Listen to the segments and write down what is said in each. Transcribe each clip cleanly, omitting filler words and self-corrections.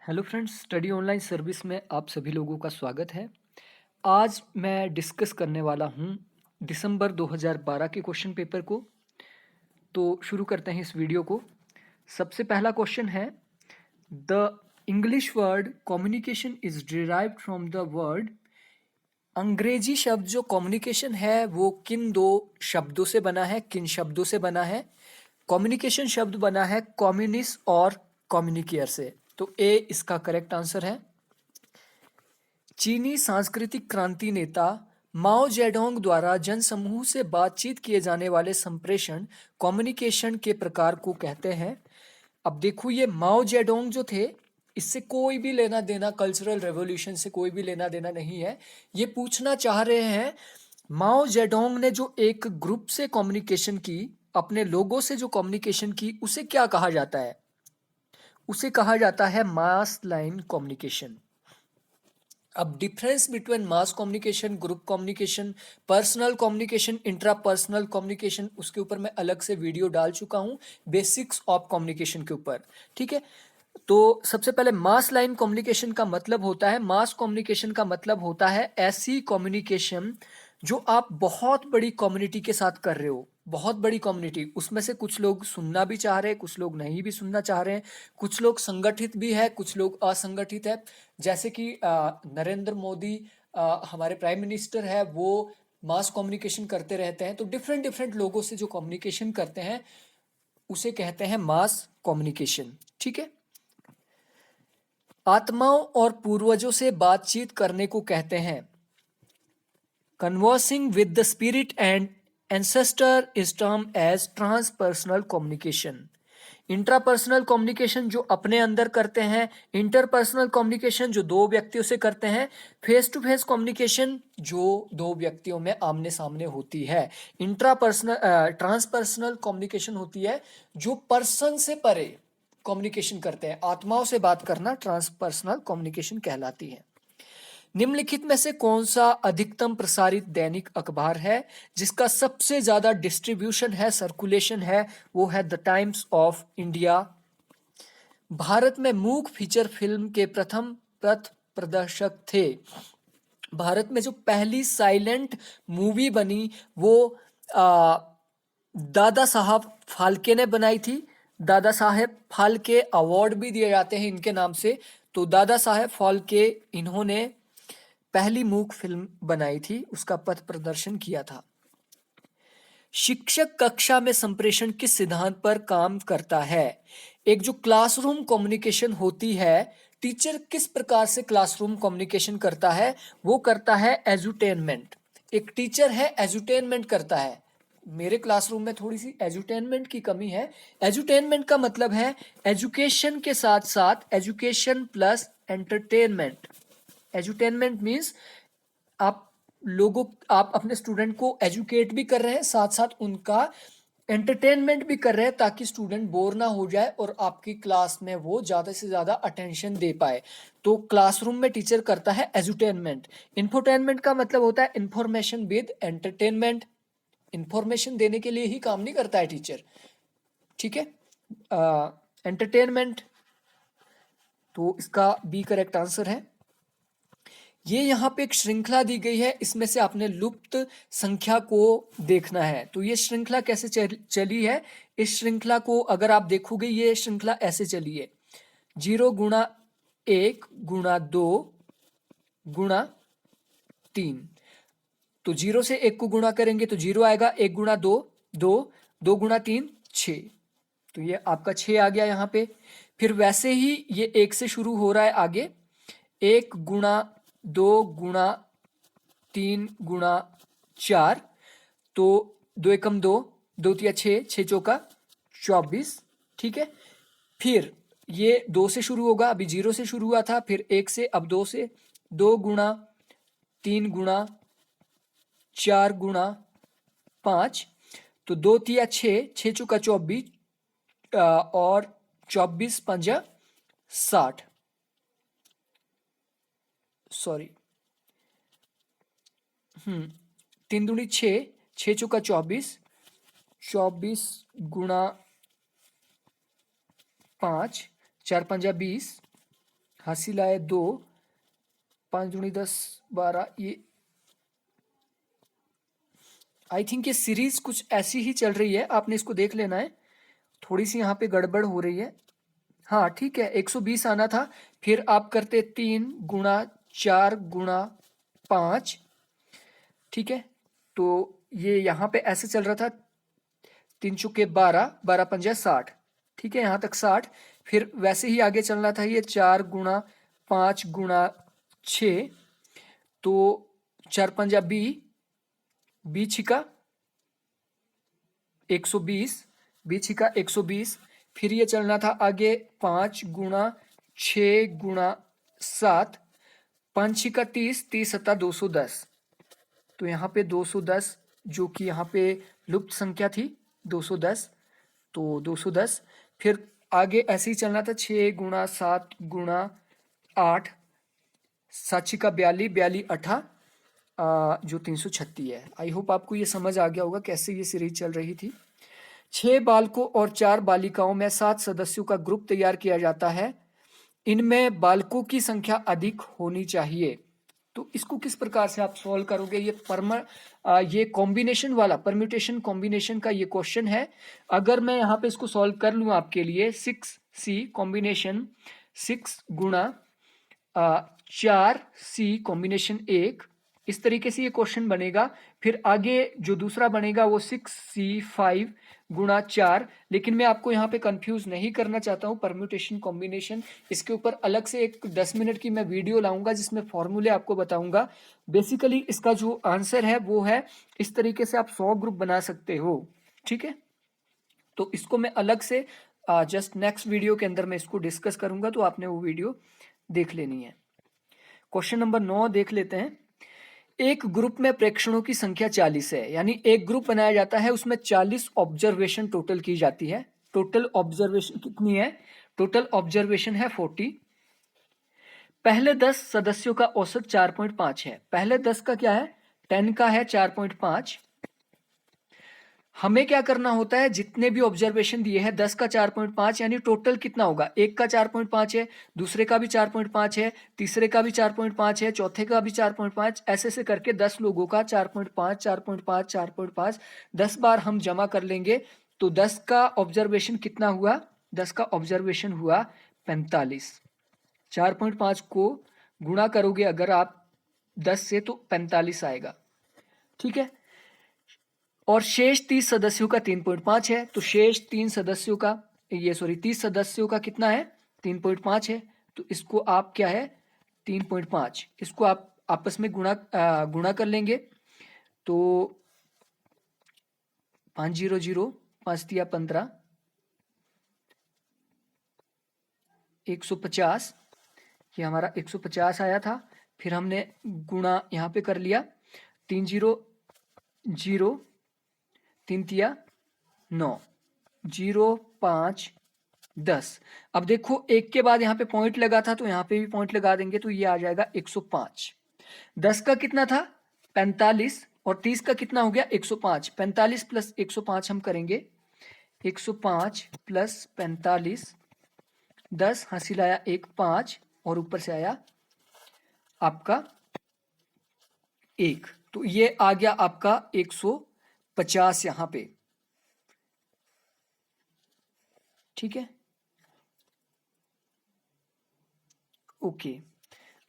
Hello friends, study online service में आप सभी लोगों का स्वागत है। आज मैं डिस्कस करने वाला हूं दिसंबर 2012 के क्वेश्चन पेपर को। तो शुरू करते हैं इस वीडियो को। सबसे पहला क्वेश्चन है, the English word communication is derived from the word. अंग्रेजी शब्द जो कम्युनिकेशन है वो किन दो शब्दों से बना है, किन शब्दों से बना है? कम्युनिकेशन शब्द बना है कम्युनिस और कम्युनिकेयर से। तो ए इसका करेक्ट आंसर है। चीनी सांस्कृतिक क्रांति नेता माओ जेडोंग द्वारा जनसमूह से बातचीत किए जाने वाले संप्रेषण कम्युनिकेशन के प्रकार को कहते हैं। अब देखो, ये माओ जेडोंग जो थे, इससे कोई भी लेना देना, कल्चरल रेवोल्यूशन से कोई भी लेना देना नहीं है। ये पूछना चाह रहे हैं, माओ जेडोंग ने जो एक ग्रुप से कम्युनिकेशन की, अपने लोगों से जो कम्युनिकेशन की, उसे क्या कहा जाता है? उसे कहा जाता है मास लाइन कम्युनिकेशन। अब difference between mass communication, group communication, personal communication, intrapersonal communication, उसके ऊपर मैं अलग से वीडियो डाल चुका हूं, बेसिक्स ऑफ कम्युनिकेशन के ऊपर। ठीक है, तो सबसे पहले मास लाइन कम्युनिकेशन का मतलब होता है, मास कम्युनिकेशन का मतलब होता है ऐसी कम्युनिकेशन जो आप बहुत बड़ी कम्युनिटी के साथ कर रहे हो। बहुत बड़ी कम्युनिटी, उसमें से कुछ लोग सुनना भी चाह रहे हैं, कुछ लोग नहीं भी सुनना चाह रहे हैं, कुछ लोग संगठित भी है, कुछ लोग असंगठित है। जैसे कि नरेंद्र मोदी हमारे प्राइम मिनिस्टर है, वो मास कम्युनिकेशन करते रहते हैं। तो डिफरेंट डिफरेंट लोगों से जो कम्युनिकेशन करते हैं उसे कहते हैं मास कम्युनिकेशन। ठीक है, आत्माओं और पूर्वजों से बातचीत करने को कहते हैं conversing with the spirit and ancestor is term as transpersonal communication. Intrapersonal communication जो अपने अंदर करते हैं, इंटरपर्सनल कम्युनिकेशन जो दो व्यक्तियों से करते हैं, फेस टू फेस कम्युनिकेशन जो दो व्यक्तियों में आमने सामने होती है। इंट्रापर्सनल ट्रांसपर्सनल कम्युनिकेशन होती है जो पर्सन से परे कम्युनिकेशन करते हैं, आत्माओं से बात करना ट्रांसपर्सनल कम्युनिकेशन कहलाती है। निम्नलिखित में से कौन सा अधिकतम प्रसारित दैनिक अखबार है जिसका सबसे ज्यादा डिस्ट्रीब्यूशन है, सर्कुलेशन है? वो है the times of India. Bharat में मूक फीचर फिल्म के प्रथम पथ प्रदर्शक थे। भारत में जो पहली साइलेंट मूवी बनी वो आ, दादा साहब फाल्के ने बनाई थी। दादा साहेब फाल्के अवार्ड भी दिए जाते हैं इनके नाम से। तो दादा साहेब फाल्के, इन्होंने पहली मूक फिल्म बनाई थी, उसका पथ प्रदर्शन किया था। शिक्षक कक्षा में संप्रेषण किस सिद्धांत पर काम करता है? एक जो क्लासरूम कम्युनिकेशन होती है, टीचर किस प्रकार से क्लासरूम कम्युनिकेशन करता है? वो करता है एजुटेनमेंट। एक टीचर है, एजुटेनमेंट करता है। मेरे क्लासरूम में थोड़ी सी एजुटेनमेंट की कमी है। एजुटेनमेंट का मतलब है एजुकेशन के साथ साथ education plus entertainment. Edutainment means आप अपने स्टूडेंट को एजुकेट भी कर रहे हैं, साथ साथ उनका एंटरटेनमेंट भी कर रहे हैं, ताकि स्टूडेंट बोर ना हो जाए और आपकी क्लास में वो ज्यादा से ज्यादा अटेंशन दे पाए। तो क्लासरूम में टीचर करता है एजुटेनमेंट। इंफोटेनमेंट का मतलब होता है इंफॉर्मेशन विद एंटरटेनमेंट। इंफॉर्मेशन देने के लिए ही काम नहीं करता है टीचर। ठीक है, एंटरटेनमेंट, तो इसका बी करेक्ट आंसर है। ये यहाँ पे एक श्रृंखला दी गई है, इसमें से आपने लुप्त संख्या को देखना है। तो ये श्रृंखला कैसे चली है? इस श्रृंखला को अगर आप देखोगे, ये श्रृंखला ऐसे चली है, 0 × 1 × 2 × 3। तो 0 से 1 को गुणा करेंगे तो 0 आएगा, 1 × 2 2, 2 × 3 6। तो ये आपका 6 आ गया यहाँ पे। फिर वैसे ही ये 1 से शुरू हो रहा है आगे, 1 × 2 × 3 × 4। तो 2 एकम 2, 2 तिया 6, 6 चौका 24। ठीक है, फिर ये 2 से शुरू होगा, अभी 0 से शुरू हुआ था, फिर 1 से, अब 2 से, 2 × 3 × 4 × 5। तो 2 तिया 6, 6 चौका 24, और 24 पंजा 60। सॉरी, 3 दूनी 6, 6 चौका 24, 24 × 5, 4 पंजा 20, हासिल आए 2, 5 दूनी 10 12। ये आई थिंक ये सीरीज कुछ ऐसी ही चल रही है, आपने इसको देख लेना है। थोड़ी सी यहाँ पे गड़बड़ हो रही है। हाँ ठीक है, 120 आना था, फिर आप करते 3 गुणा 4 गुणा 5। ठीक है, तो ये यहाँ पे ऐसे चल रहा था, 3 चुके 12, 12 पंजा 60। ठीक है, यहाँ तक 60। फिर वैसे ही आगे चलना था, ये 4 गुणा 5 गुणा 6, तो 4 पंजा 20, 20 छिका 120, 20 छिका 120। फिर ये चलना था आगे 5 गुणा 6 गुणा 7, 5 छिका 30, 30 सत्ता 210। तो यहाँ पे 210, जो कि यहाँ पे लुप्त संख्या थी 210, तो 210। फिर आगे ऐसे ही चलना था, 6 गुणा 7 गुणा 8, 7 छिका 42, 42 8, जो 336 है। आई होप आपको ये समझ आ गया होगा कैसे ये सीरीज चल रही थी। 6 बालकों और 4 बालिकाओं में 7 सदस्यों का ग्रुप तैयार किया जाता है। इनमें बालकों की संख्या अधिक होनी चाहिए। तो इसको किस प्रकार से आप सॉल्व करोगे? ये कॉम्बिनेशन वाला परम्यूटेशन कॉम्बिनेशन का ये क्वेश्चन है। अगर मैं यहाँ पे इसको सॉल्व कर लूँ आपके लिए, 6C कॉम्बिनेशन 6 गुणा 4C कॉम्बिनेशन 1, इस तरीके से ये क्वेश्चन बनेगा। फिर आगे जो दूसरा बनेगा वो 6C5 गुणा 4। लेकिन मैं आपको यहाँ पे कंफ्यूज नहीं करना चाहता हूँ परम्यूटेशन कॉम्बिनेशन, इसके ऊपर अलग से एक 10 मिनट की मैं वीडियो लाऊंगा जिसमें फॉर्मूले आपको बताऊंगा। बेसिकली इसका जो आंसर है वो है, इस तरीके से आप 100 ग्रुप बना सकते हो। ठीक है, तो इसको मैं अलग से जस्ट नेक्स्ट वीडियो के अंदर मैं इसको डिस्कस करूंगा, तो आपने वो वीडियो देख लेनी है। क्वेश्चन नंबर 9 देख लेते हैं। एक ग्रुप में प्रेक्षणों की संख्या 40 है, यानी एक ग्रुप बनाया जाता है, उसमें 40 ऑब्जर्वेशन टोटल की जाती है। टोटल ऑब्जर्वेशन कितनी है? टोटल ऑब्जर्वेशन है 40। पहले 10 सदस्यों का औसत 4.5 है। पहले 10 का क्या है? 10 का है 4.5। हमें क्या करना होता है, जितने भी ऑब्जर्वेशन दिए हैं 10 का 4.5, यानी टोटल कितना होगा? एक का 4.5 है, दूसरे का भी 4.5 है, तीसरे का भी 4.5 है, चौथे का भी 4.5, ऐसे से करके 10 लोगों का 4.5 4.5 4.5 10 बार हम जमा कर लेंगे। तो 10 का ऑब्जर्वेशन कितना हुआ? 10 का ऑब्जर्वेशन हुआ 45। 4.5 को गुणा करोगे अगर आप 10 से तो 45 आएगा। ठीक है, और शेष 30 सदस्यों का 3.5 है, तो शेष 3 सदस्यों का 30 सदस्यों का कितना है? 3.5 है। तो इसको आप क्या है? 3.5, इसको आप आपस में गुणा कर लेंगे। तो 500, 5 दिया 15, 150, ये हमारा 150 आया था। फिर हमने गुणा यहाँ पे कर लिया, 3 0 0, 3 तिया 9, 0 5 10। अब देखो एक के बाद यहाँ पे पॉइंट लगा था, तो यहाँ पे भी पॉइंट लगा देंगे, तो ये आ जाएगा 105। 10 का कितना था? 45, और 30 का कितना हो गया? 105। 45 प्लस 105 हम करेंगे, 105 प्लस 45, 10 हासिल आया 1 5, और ऊपर से आया आपका 1, तो ये आ गया आपका 150 यहां पे। ठीक है, ओके।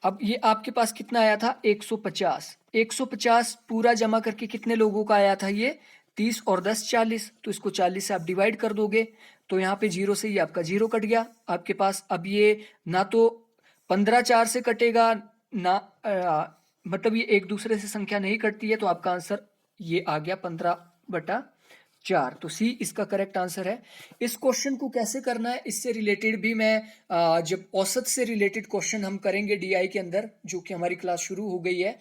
अब ये आपके पास कितना आया था? 150। 150 पूरा जमा करके कितने लोगों का आया था? ये 30 और 10 40, तो इसको 40 से आप डिवाइड कर दोगे, तो यहाँ पे 0 से ये आपका 0 कट गया आपके पास। अब ये ना तो 15 4 से कटेगा ना, मतलब ये एक दूसरे से संख्या नहीं कटती है, तो आपका आंसर ये आ गया 15/4। तो सी इसका करेक्ट आंसर है। इस क्वेश्चन को कैसे करना है, इससे रिलेटेड भी मैं जब औसत से रिलेटेड क्वेश्चन हम करेंगे डीआई के अंदर, जो कि हमारी क्लास शुरू हो गई है,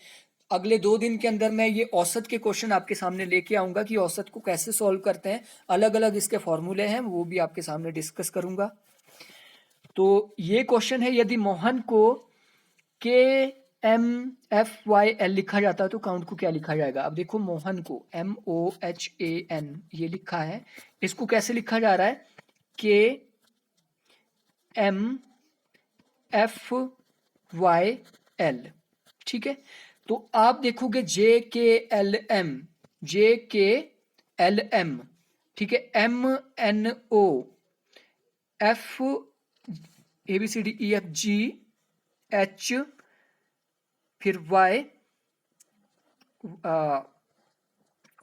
अगले 2 दिन के अंदर मैं ये औसत के क्वेश्चन आपके सामने लेके आऊंगा कि औसत को कैसे सॉल्व करते हैं। अलग अलग इसके फॉर्मूले हैं, वो भी आपके सामने डिस्कस करूंगा। तो ये क्वेश्चन है, यदि मोहन को KMFYL लिखा जाता है तो काउंट को क्या लिखा जाएगा? अब देखो, मोहन को MOHAN ये लिखा है, इसको कैसे लिखा जा रहा है? KMFYL F Y L. ठीक है, तो आप देखोगे जे के एल एम, जे के एल एम, ठीक है, M N O, F A B C D E F G H, फिर Y,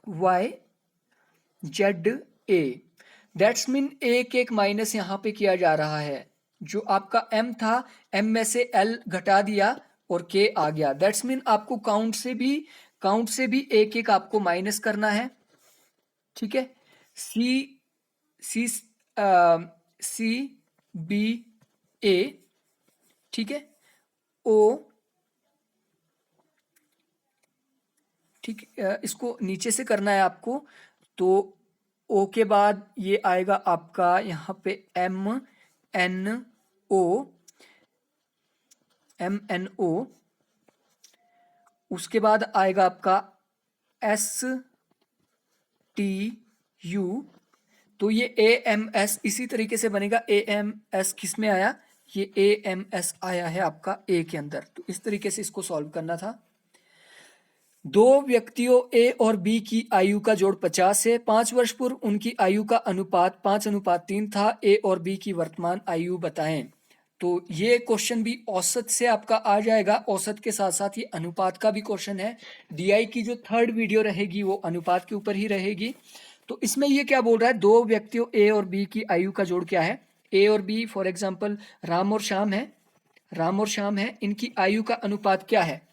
Y Z A. That's mean एक एक माइनस यहाँ पे किया जा रहा है। जो आपका एम था, एम में से एल घटा दिया और के आ गया। दैट्स मीन आपको काउंट से भी एक एक आपको माइनस करना है। ठीक है, सी सी सी बी ए, ठीक है, ओ, ठीक, इसको नीचे से करना है आपको। तो ओ के बाद ये आएगा आपका यहाँ पे M N O, M N O, उसके बाद आएगा आपका एस टी यू। तो ये ए एम एस इसी तरीके से बनेगा। ए एम एस किस में आया, ये ए एम एस आया है आपका ए के अंदर। तो इस तरीके से इसको सॉल्व करना था। दो व्यक्तियों ए और बी की आयु का जोड़ 50 है। 5 वर्ष पूर्व उनकी आयु का अनुपात 5:3 था। ए और बी की वर्तमान आयु बताएं। तो ये क्वेश्चन भी औसत से आपका आ जाएगा। औसत के साथ साथ ये अनुपात का भी क्वेश्चन है। डीआई की जो 3rd वीडियो रहेगी वो अनुपात के ऊपर ही रहेगी। तो इसमें ये क्या बोल रहा है, दो व्यक्तियों ए और बी की आयु का जोड़ क्या है। ए और बी फॉर एग्जाम्पल राम और श्याम है, राम और श्याम है, इनकी आयु का अनुपात क्या है,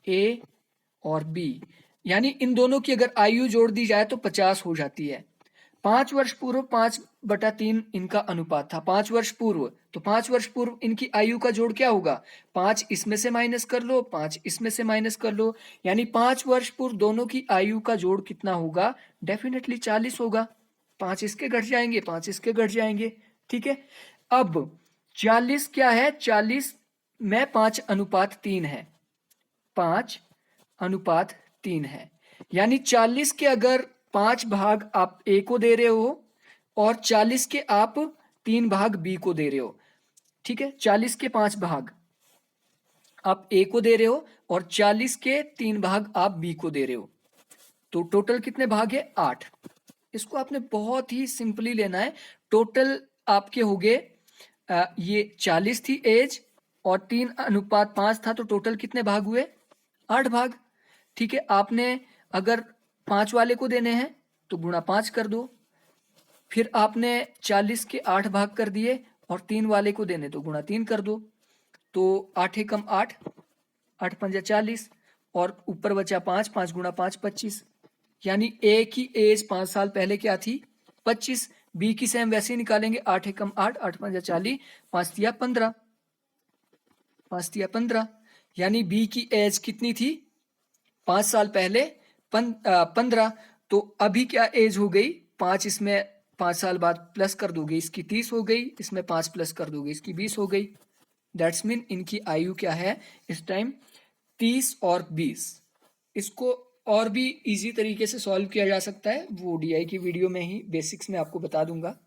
ए और बी। यानी इन दोनों की अगर आयु जोड़ दी जाए तो 50 हो जाती है। 5 वर्ष पूर्व 5/3 इनका अनुपात था। 5 वर्ष पूर्व, तो 5 वर्ष पूर्व इनकी आयु का जोड़ क्या होगा, 5 इसमें से माइनस कर लो, 5 इसमें से माइनस कर लो। यानी 5 वर्ष पूर्व दोनों की आयु का जोड़ कितना होगा, डेफिनेटली 40 होगा। 5 इसके घट जाएंगे, 5 इसके घट जाएंगे। ठीक है, अब 40 क्या है, 40 में 5:3 है, 5:3 है। यानी 40 के अगर 5 भाग आप ए को दे रहे हो और 40 के आप 3 भाग बी को दे रहे हो। ठीक है, 40 के 5 भाग आप ए को दे रहे हो और 40 के 3 भाग आप बी को दे रहे हो। तो टोटल कितने भाग है, 8। इसको आपने बहुत ही सिंपली लेना है। टोटल आपके हो गए, ये 40 थी एज और 3:5 था, तो टोटल कितने भाग हुए, 8 भाग। ठीक है, आपने अगर 5 वाले को देने हैं तो गुणा 5 कर दो। फिर आपने 40 के 8 भाग कर दिए और 3 वाले को देने तो गुणा 3 कर दो। तो 8 एकम 8, 8 पंजा 40 और ऊपर बचा 5, 5 गुणा 5 25। यानी ए की एज 5 साल पहले क्या थी, 25। बी की सेम वैसे ही निकालेंगे, 8 एकम 8, 8 पंजा 40, 5 तिया 15, 5 तिया 15। यानी बी की एज कितनी थी, 5 साल पहले 15। तो अभी क्या एज हो गई, 5 इसमें 5 साल बाद प्लस कर दोगे इसकी 30 हो गई, इसमें 5 प्लस कर दोगे इसकी 20 हो गई। दैट्स मीन इनकी आयु क्या है इस टाइम, 30 और 20। इसको और भी इजी तरीके से सॉल्व किया जा सकता है, वो डीआई की वीडियो में ही बेसिक्स में आपको बता दूंगा।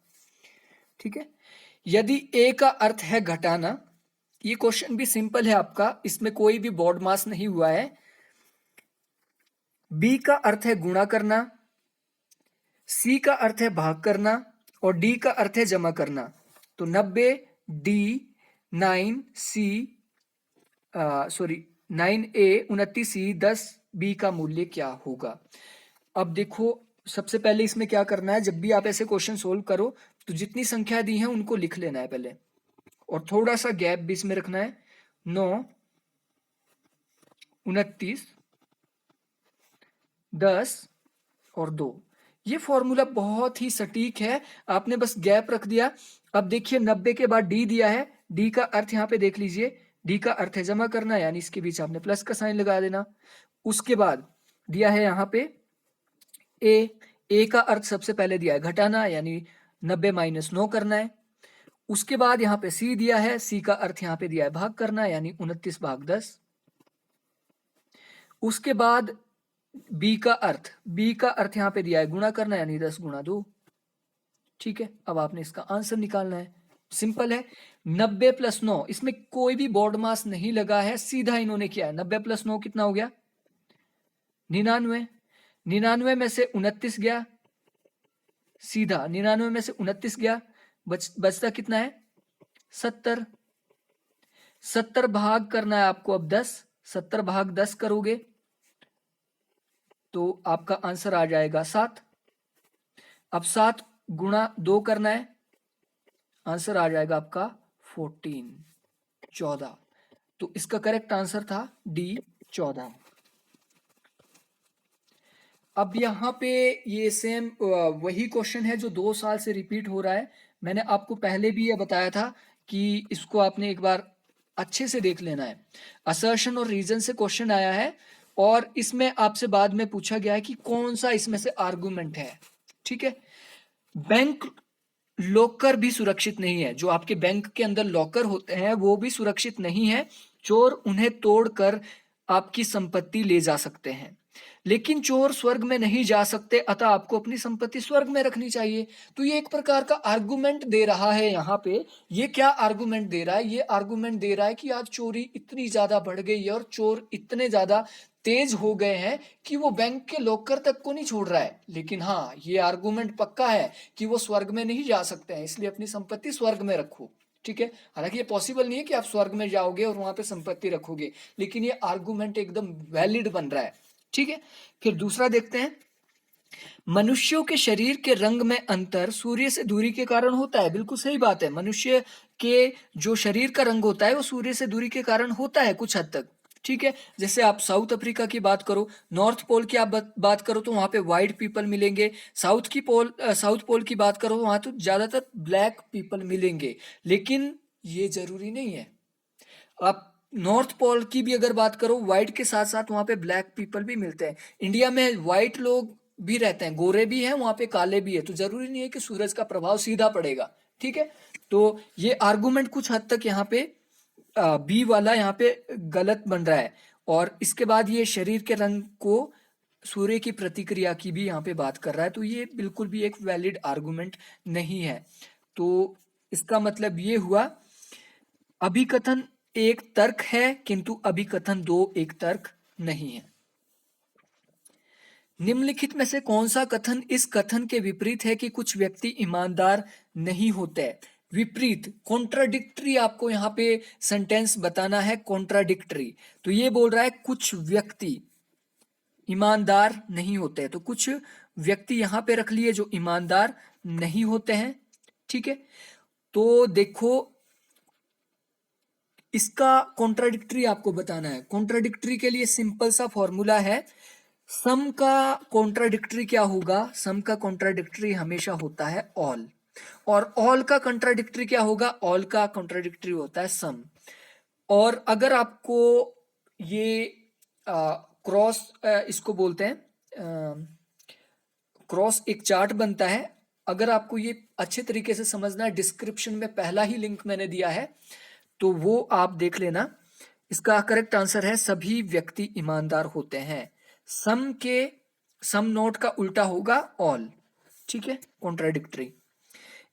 ठीक है, यदि ए का अर्थ है घटाना, ये क्वेश्चन भी सिंपल है आपका, इसमें कोई भी बोर्ड मास नहीं हुआ है। बी का अर्थ है गुणा करना, सी का अर्थ है भाग करना और डी का अर्थ है जमा करना। तो 90 डी 9 सी, सॉरी 9A 29C 10B का मूल्य क्या होगा। अब देखो सबसे पहले इसमें क्या करना है, जब भी आप ऐसे क्वेश्चन सोल्व करो तो जितनी संख्या दी है उनको लिख लेना है पहले और थोड़ा सा गैप बीच में रखना है। 9 29 10 और 2। ये फॉर्मूला बहुत ही सटीक है, आपने बस गैप रख दिया। अब देखिए 90 के बाद डी दिया है, डी का अर्थ यहाँ पे देख लीजिए, डी का अर्थ है जमा करना, यानी इसके बीच आपने प्लस का साइन लगा देना। उसके बाद दिया है यहाँ पे ए का अर्थ सबसे पहले दिया है घटाना, यानी 90 - 9 करना है। उसके बाद यहाँ पे सी दिया है, सी का अर्थ यहाँ पे दिया है भाग करना, यानी 29 भाग 10। उसके बाद बी का अर्थ यहाँ पे दिया है गुणा करना, यानी 10 गुणा 2। ठीक है, अब आपने इसका आंसर निकालना है। सिंपल है। 90 + 9, इसमें कोई भी बोर्ड मास नहीं लगा है, सीधा इन्होंने किया है। 90 + 9 कितना हो गया? 99। 99 में से 29 गया, सीधा 99 में से 29 गया, बचता कितना है? 70। 70 भाग करना है आपको अब 10, 70 भाग 10 करोगे तो आपका आंसर आ जाएगा 7। अब 7 गुणा 2 करना है, आंसर आ जाएगा आपका 14। तो इसका करेक्ट आंसर था डी 14। अब यहाँ पे ये सेम वही क्वेश्चन है जो 2 साल से रिपीट हो रहा है। मैंने आपको पहले भी ये बताया था कि इसको आपने एक बार अच्छे से देख लेना है। असर्शन और रीजन से क्वेश्चन आया है और इसमें आपसे बाद में पूछा गया है कि कौन सा इसमें से आर्गुमेंट है। ठीक है, बैंक लॉकर भी सुरक्षित नहीं है। जो आपके बैंक के अंदर लॉकर होते हैं वो भी सुरक्षित नहीं है, चोर उन्हें तोड़कर आपकी संपत्ति ले जा सकते हैं। लेकिन चोर स्वर्ग में नहीं जा सकते, अतः आपको अपनी संपत्ति स्वर्ग में रखनी चाहिए। तो ये एक प्रकार का आर्गुमेंट दे रहा है यहाँ पे। ये क्या आर्गुमेंट दे रहा है? ये आर्गुमेंट दे रहा है कि आज चोरी इतनी ज्यादा बढ़ गई है और चोर इतने ज्यादा तेज हो गए हैं कि वो बैंक के लॉकर तक को नहीं छोड़ रहा है। लेकिन हाँ, ये आर्गुमेंट पक्का है कि वो स्वर्ग में नहीं जा सकते हैं, इसलिए अपनी संपत्ति स्वर्ग में रखो। ठीक है, हालांकि ये पॉसिबल नहीं है कि आप स्वर्ग में जाओगे और वहां पे संपत्ति रखोगे, लेकिन ये आर्गुमेंट एकदम वैलिड बन रहा है। ठीक है, फिर दूसरा देखते हैं। मनुष्यों के शरीर के रंग में अंतर सूर्य से दूरी के कारण होता है। बिल्कुल सही बात है, मनुष्य के जो शरीर का रंग होता है वो सूर्य से दूरी के कारण होता है कुछ हद तक। ठीक है, जैसे आप साउथ अफ्रीका की बात करो, नॉर्थ पोल की आप बात करो तो वहां पे व्हाइट पीपल मिलेंगे। साउथ पोल की बात करो वहां तो ज्यादातर ब्लैक पीपल मिलेंगे। लेकिन ये जरूरी नहीं है। आप नॉर्थ पोल की भी अगर बात करो, व्हाइट के साथ साथ वहां पे ब्लैक पीपल भी मिलते हैं। इंडिया में व्हाइट लोग भी रहते हैं, गोरे भी हैं, वहां पे काले भी है। तो जरूरी नहीं है कि सूरज का प्रभाव सीधा पड़ेगा। ठीक है, तो ये आर्गुमेंट कुछ हद तक यहाँ पे बी वाला यहाँ पे गलत बन रहा है। और इसके बाद ये शरीर के रंग को सूर्य की प्रतिक्रिया की भी यहाँ पे बात कर रहा है, तो ये बिल्कुल भी एक वैलिड आर्गुमेंट नहीं है। तो इसका मतलब ये हुआ, अभिकथन एक तर्क है किंतु अभिकथन दो एक तर्क नहीं है। निम्नलिखित में से कौन सा कथन इस कथन के विपरीत है कि कुछ व्यक्ति ईमानदार नहीं होते? विपरीत, कॉन्ट्राडिक्टरी आपको यहाँ पे सेंटेंस बताना है, कॉन्ट्राडिक्टरी। तो ये बोल रहा है कुछ व्यक्ति ईमानदार नहीं होते, तो कुछ व्यक्ति यहाँ पे रख लिए जो ईमानदार नहीं होते हैं। ठीक है, तो देखो इसका कॉन्ट्राडिक्टरी आपको बताना है। कॉन्ट्राडिक्टरी के लिए सिंपल सा फॉर्मूला है, सम का कॉन्ट्राडिक्टरी क्या होगा? सम का कॉन्ट्राडिक्टरी हमेशा होता है ऑल, और ऑल का कॉन्ट्राडिक्टरी क्या होगा? ऑल का कॉन्ट्राडिक्टरी होता है सम। और अगर आपको ये क्रॉस इसको बोलते हैं क्रॉस, एक चार्ट बनता है। अगर आपको ये अच्छे तरीके से समझना है, डिस्क्रिप्शन में पहला ही लिंक मैंने दिया है, तो वो आप देख लेना। इसका करेक्ट आंसर है सभी व्यक्ति ईमानदार होते हैं। सम नोट का उल्टा होगा ऑल। ठीक है, कॉन्ट्राडिक्टरी।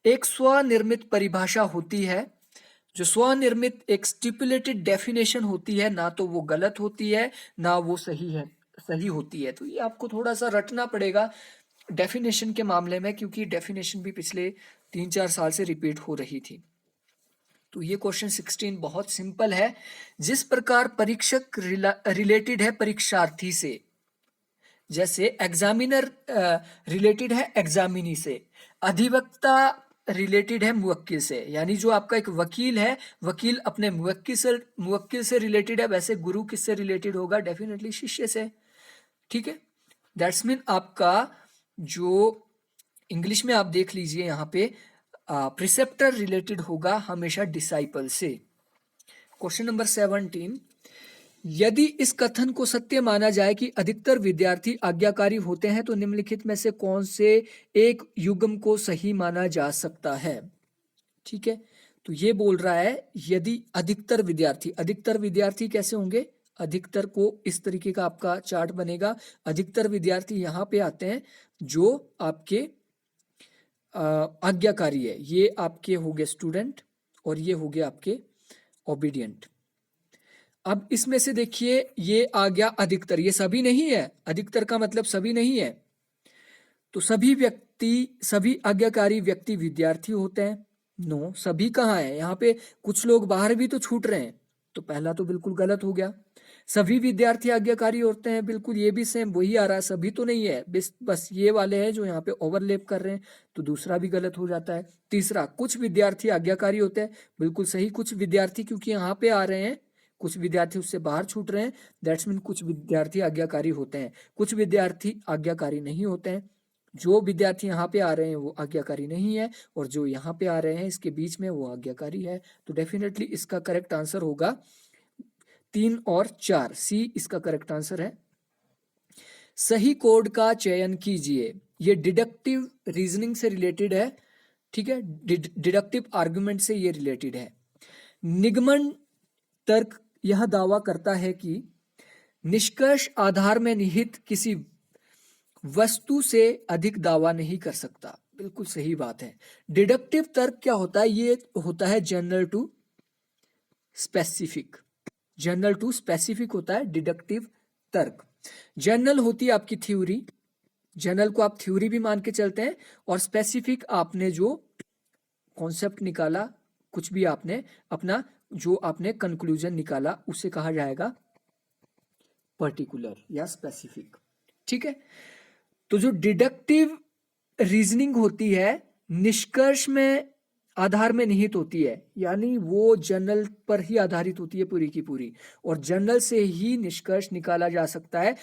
एक स्वनिर्मित परिभाषा होती है। जो स्वनिर्मित एक स्टिपुलेटेड डेफिनेशन होती है, ना तो वो गलत होती है ना वो सही होती है। तो ये आपको थोड़ा सा रटना पड़ेगा डेफिनेशन के मामले में, क्योंकि डेफिनेशन भी पिछले 3-4 साल से रिपीट हो रही थी। तो ये क्वेश्चन 16 बहुत सिंपल है। जिस प्रकार परीक्षक रिलेटेड है परीक्षार्थी से, जैसे एग्जामिनर रिलेटेड है एग्जामिनी से, अधिवक्ता रिलेटेड है मुवक्किल से, यानी जो आपका एक वकील है, वकील अपने मुवक्किल से रिलेटेड है, वैसे गुरु किससे रिलेटेड होगा? डेफिनेटली शिष्य से। ठीक है, दैट्स मीन आपका जो इंग्लिश में आप देख लीजिए यहाँ पे प्रिसेप्टर रिलेटेड होगा हमेशा डिसाइपल से। क्वेश्चन नंबर 17, यदि इस कथन को सत्य माना जाए कि अधिकतर विद्यार्थी आज्ञाकारी होते हैं, तो निम्नलिखित में से कौन से एक युग्म को सही माना जा सकता है? ठीक है, तो ये बोल रहा है यदि अधिकतर विद्यार्थी कैसे होंगे? अधिकतर को इस तरीके का आपका चार्ट बनेगा। अधिकतर विद्यार्थी यहाँ पे आते हैं जो आपके आज्ञाकारी है, ये आपके हो गए स्टूडेंट। और ये हो गया आपके ओबीडियंट। अब इसमें से देखिए ये आ गया अधिकतर, ये सभी नहीं है, अधिकतर का मतलब सभी नहीं है। तो सभी आज्ञाकारी व्यक्ति विद्यार्थी होते हैं? नो, सभी कहाँ है यहाँ पे, कुछ लोग बाहर भी तो छूट रहे हैं, तो पहला तो बिल्कुल गलत हो गया। सभी विद्यार्थी आज्ञाकारी होते हैं, बिल्कुल ये भी सेम वही आ रहा है, सभी तो नहीं है, बस ये वाले हैं जो यहाँ पे ओवरलैप कर रहे हैं, तो दूसरा भी गलत हो जाता है। तीसरा, कुछ विद्यार्थी आज्ञाकारी होते हैं, बिल्कुल सही, कुछ विद्यार्थी क्योंकि यहाँ पे आ रहे हैं, कुछ विद्यार्थी उससे बाहर छूट रहे हैं, दैट्स मीन कुछ विद्यार्थी आज्ञाकारी होते हैं, कुछ विद्यार्थी आज्ञाकारी नहीं होते हैं। जो विद्यार्थी यहाँ पे आ रहे हैं वो आज्ञाकारी नहीं है, और जो यहाँ पे आ रहे हैं इसके बीच में वो आज्ञाकारी है। तो डेफिनेटली इसका करेक्ट आंसर होगा 3 और 4, सी इसका करेक्ट आंसर है। सही कोड का चयन कीजिए, ये डिडक्टिव रीजनिंग से रिलेटेड है, ठीक है, डिडक्टिव आर्गुमेंट से ये रिलेटेड है। निगमन तर्क यह दावा करता है कि निष्कर्ष आधार में निहित किसी वस्तु से अधिक दावा नहीं कर सकता, बिल्कुल सही बात है। डिडक्टिव तर्क क्या होता है, ये होता है general to specific, general to specific होता है डिडक्टिव तर्क। जनरल होती है आपकी थ्योरी, जनरल को आप थ्योरी भी मान के चलते हैं, और स्पेसिफिक आपने जो कॉन्सेप्ट निकाला, कुछ भी आपने अपना जो आपने कंक्लूजन निकाला उसे कहा जाएगा पर्टिकुलर या स्पेसिफिक, ठीक है। तो जो डिडक्टिव रीजनिंग होती है निष्कर्ष में आधार में निहित होती है, यानी वो जनरल पर ही आधारित होती है पूरी की पूरी, और जनरल से ही निष्कर्ष निकाला जा सकता है,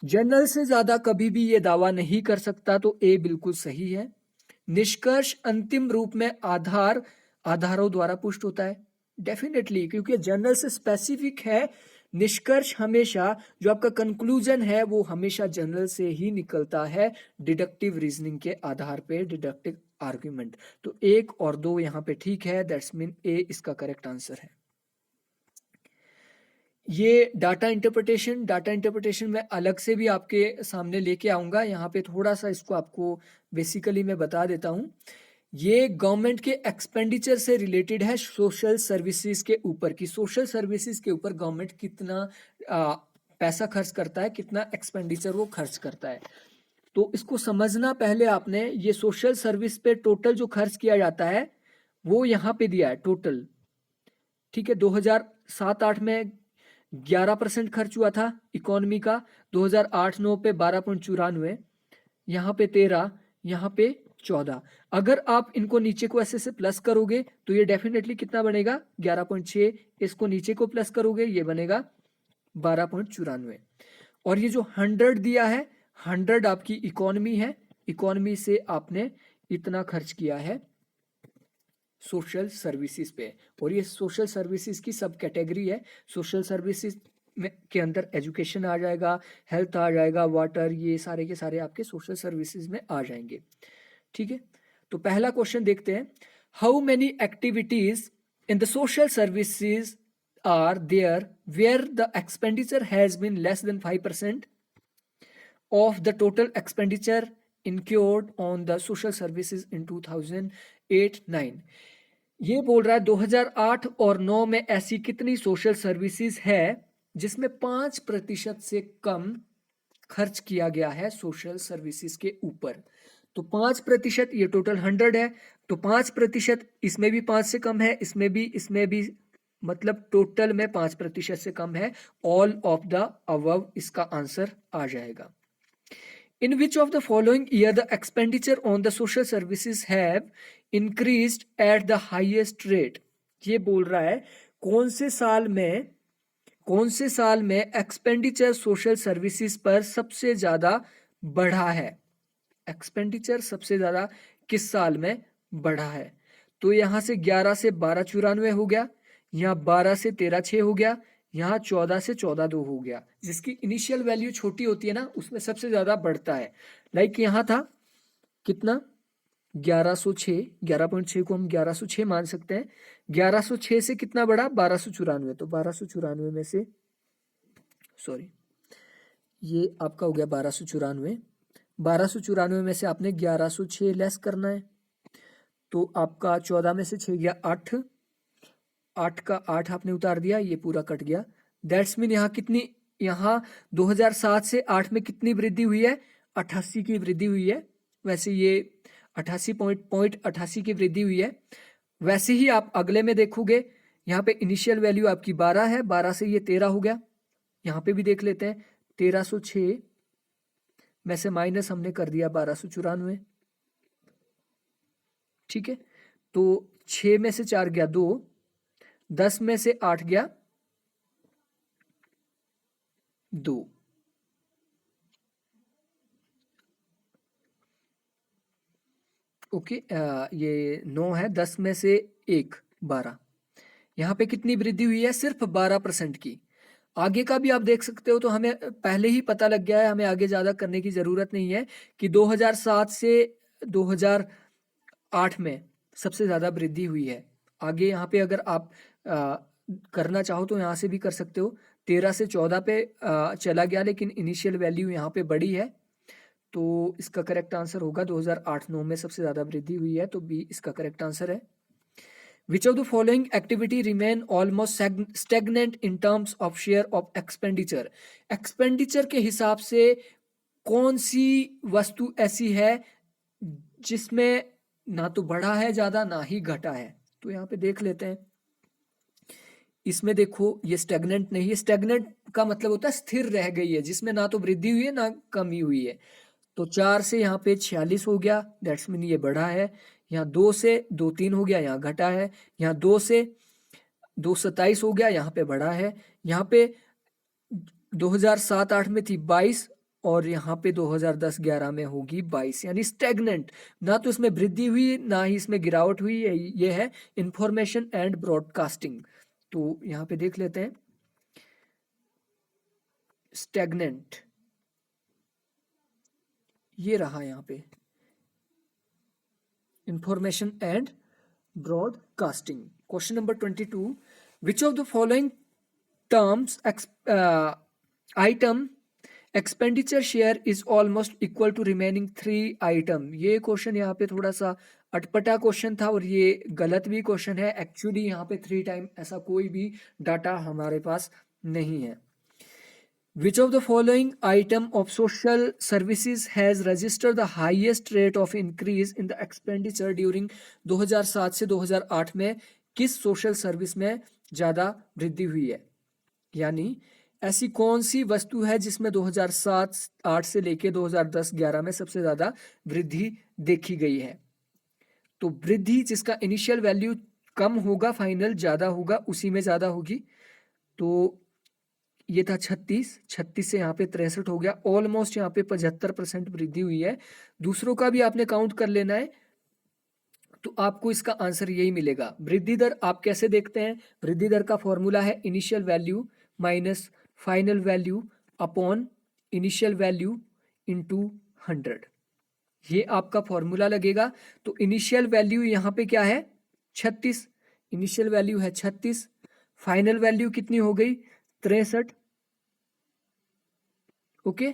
जनरल से ज्यादा कभी भी ये दावा नहीं कर सकता, तो ए बिल्कुल सही है। निष्कर्ष अंतिम रूप में आधारों द्वारा पुष्ट होता है, डेफिनेटली, क्योंकि जनरल से स्पेसिफिक है। निष्कर्ष हमेशा जो आपका कंक्लूजन है वो हमेशा जनरल से ही निकलता है, डिडक्टिव रीजनिंग के आधार पे, डिडक्टिव आर्गुमेंट। तो 1 और 2 यहाँ पे ठीक है, दैट्स मीन ए इसका करेक्ट आंसर है। ये डाटा इंटरप्रिटेशन मैं अलग से भी आपके सामने लेके आऊंगा, यहाँ पे थोड़ा सा इसको आपको बेसिकली मैं बता देता हूँ। ये गवर्नमेंट के एक्सपेंडिचर से रिलेटेड है, सोशल सर्विसेज के ऊपर की, सोशल सर्विसेज के ऊपर गवर्नमेंट कितना पैसा खर्च करता है, कितना एक्सपेंडिचर वो खर्च करता है। तो इसको समझना पहले आपने, ये सोशल सर्विस पे टोटल जो खर्च किया जाता है वो यहाँ पे दिया है टोटल, ठीक है। 2007-8 में 11% खर्च हुआ था इकोनॉमी का, 2008-9 पे 12.94, यहाँ पे 13, यहाँ पे 14। अगर आप इनको नीचे को ऐसे से प्लस करोगे तो ये डेफिनेटली कितना बनेगा 11.6, इसको नीचे को प्लस करोगे ये बनेगा 12.94, और ये जो 100 दिया है 100 आपकी इकोनॉमी है, इकोनॉमी से आपने इतना खर्च किया है सोशल सर्विसेज पे, और ये सोशल सर्विसेज की सब कैटेगरी है। सोशल सर्विसेज में के अंदर एजुकेशन आ जाएगा, हेल्थ आ जाएगा, वाटर, ये सारे के सारे आपके सोशल सर्विसेज में आ जाएंगे, ठीक है। तो पहला क्वेश्चन देखते हैं, how many activities in the social services are there where the expenditure has been less than 5% of the total expenditure incurred on the social services in 2008-9। ये बोल रहा है 2008 और 9 में ऐसी कितनी सोशल सर्विसेज है जिसमें 5% से कम खर्च किया गया है सोशल सर्विसेज के ऊपर। तो 5%, ये टोटल 100 है, तो 5% इसमें भी 5 से कम है, इसमें भी, मतलब टोटल में 5% से कम है। ऑल ऑफ द अबव इसका आंसर आ जाएगा। In which of the following year the expenditure on the social services have increased at the highest rate? ये बोल रहा है कौन से साल में एक्सपेंडिचर सोशल सर्विसेज पर सबसे ज्यादा बढ़ा है, एक्सपेंडिचर सबसे ज्यादा किस साल में बढ़ा है। तो यहां से 11 से 12.94 हो गया, यहाँ 12 से 13.6 हो गया, यहाँ 14 से 14.2 हो गया। जिसकी इनिशियल वैल्यू छोटी होती है ना उसमें सबसे ज्यादा बढ़ता है। लाइक यहाँ था कितना 1106, 11.6 को हम 1106 मान सकते हैं, 1106 से कितना बढ़ा 1294, तो 1294 में से सॉरी ये आपका हो गया 1294, 1294 में से आपने 1106 लेस करना है, तो आपका 14 में से 6 गया 8, 8 का 8 आपने उतार दिया, ये पूरा कट गया। दैट्स मीन यहाँ कितनी, यहाँ 2007 से 8 में कितनी वृद्धि हुई है? 88 की वृद्धि हुई है। वैसे ये 88 की वृद्धि हुई है। वैसे ही आप अगले में देखोगे, यहाँ पे इनिशियल वैल्यू आपकी 12 है, 12 से ये 13 हो गया। यहाँ पे भी देख लेते हैं, 1306 में से माइनस हमने कर दिया 1294। ठीक है, तो 6 में से 4 गया 2, 10 में से 8 गया 2। ओके, ये 9 है, 10 में से 1 12। यहाँ पे कितनी वृद्धि हुई है? सिर्फ 12% की। आगे का भी आप देख सकते हो, तो हमें पहले ही पता लग गया है, हमें आगे ज़्यादा करने की ज़रूरत नहीं है कि 2007 से 2008 में सबसे ज़्यादा वृद्धि हुई है। आगे यहाँ पे अगर आप करना चाहो तो यहाँ से भी कर सकते हो। 13 से 14 पे चला गया, लेकिन इनिशियल वैल्यू यहाँ पे बड़ी है, तो इसका करेक्ट आंसर होगा 2008-9 में सबसे ज़्यादा वृद्धि हुई है, तो बी इसका करेक्ट आंसर है। Which of the following activity remain almost stagnant in terms of share of expenditure? Expenditure के हिसाब से कौन सी वस्तु ऐसी है जिसमें ना तो बढ़ा है ज़्यादा, ना ही घटा है? तो यहाँ पे देख लेते हैं। इसमें देखो, ये स्टेगनेंट नहीं है। स्टेगनेंट का मतलब होता है स्थिर रह गई है, जिसमें ना तो वृद्धि हुई है ना कमी हुई है। तो 4 से यहाँ पे 46 हो गया, दैट्स मीन ये बढ़ा है। यहाँ 2 से 2 3 हो गया, यहाँ घटा है। यहाँ 2 से 2 27 हो गया, यहाँ पे बढ़ा है। यहाँ पे 2007-8 में थी 22, और यहाँ पे 2010-11 में होगी 22, यानी स्टेगनेंट। ना तो इसमें वृद्धि हुई, ना ही इसमें गिरावट हुई। ये है इंफॉर्मेशन एंड ब्रॉडकास्टिंग। तो यहाँ पे देख लेते हैं, स्टेगनेंट ये रहा यहाँ पे, information and broadcasting. Question number 22, which of the following terms item expenditure share is almost equal to remaining 3 item? ये क्वेश्चन यहाँ पे थोड़ा सा अटपटा क्वेश्चन था, और ये गलत भी क्वेश्चन है। एक्चुअली यहाँ पे 3 टाइम ऐसा कोई भी डाटा हमारे पास नहीं है। Which of the following item of social services has registered the highest rate of increase in the expenditure during 2007 से 2008 में? किस सोशल सर्विस में ज़्यादा वृद्धि हुई है? यानी ऐसी कौन सी वस्तु है जिसमें 2007-8 से लेके 2010-11 में सबसे ज़्यादा वृद्धि देखी गई है? तो वृद्धि जिसका इनिशियल वैल्यू कम होगा, फाइनल ज़्यादा होगा, उसी में ज़्यादा होगी। तो ये था 36 से यहाँ पे 63 हो गया, ऑलमोस्ट यहाँ पे 75% वृद्धि हुई है। दूसरों का भी आपने काउंट कर लेना है, तो आपको इसका आंसर यही मिलेगा। वृद्धि दर आप कैसे देखते हैं? वृद्धि दर का फॉर्मूला है initial value minus final value upon initial value into 100। ये आपका फॉर्मूला लगेगा। तो इनिशियल वैल्यू यहाँ पे क्या है? 36। इनिशियल वैल्यू है 36, फाइनल वैल्यू कितनी हो गई? 63। ओके,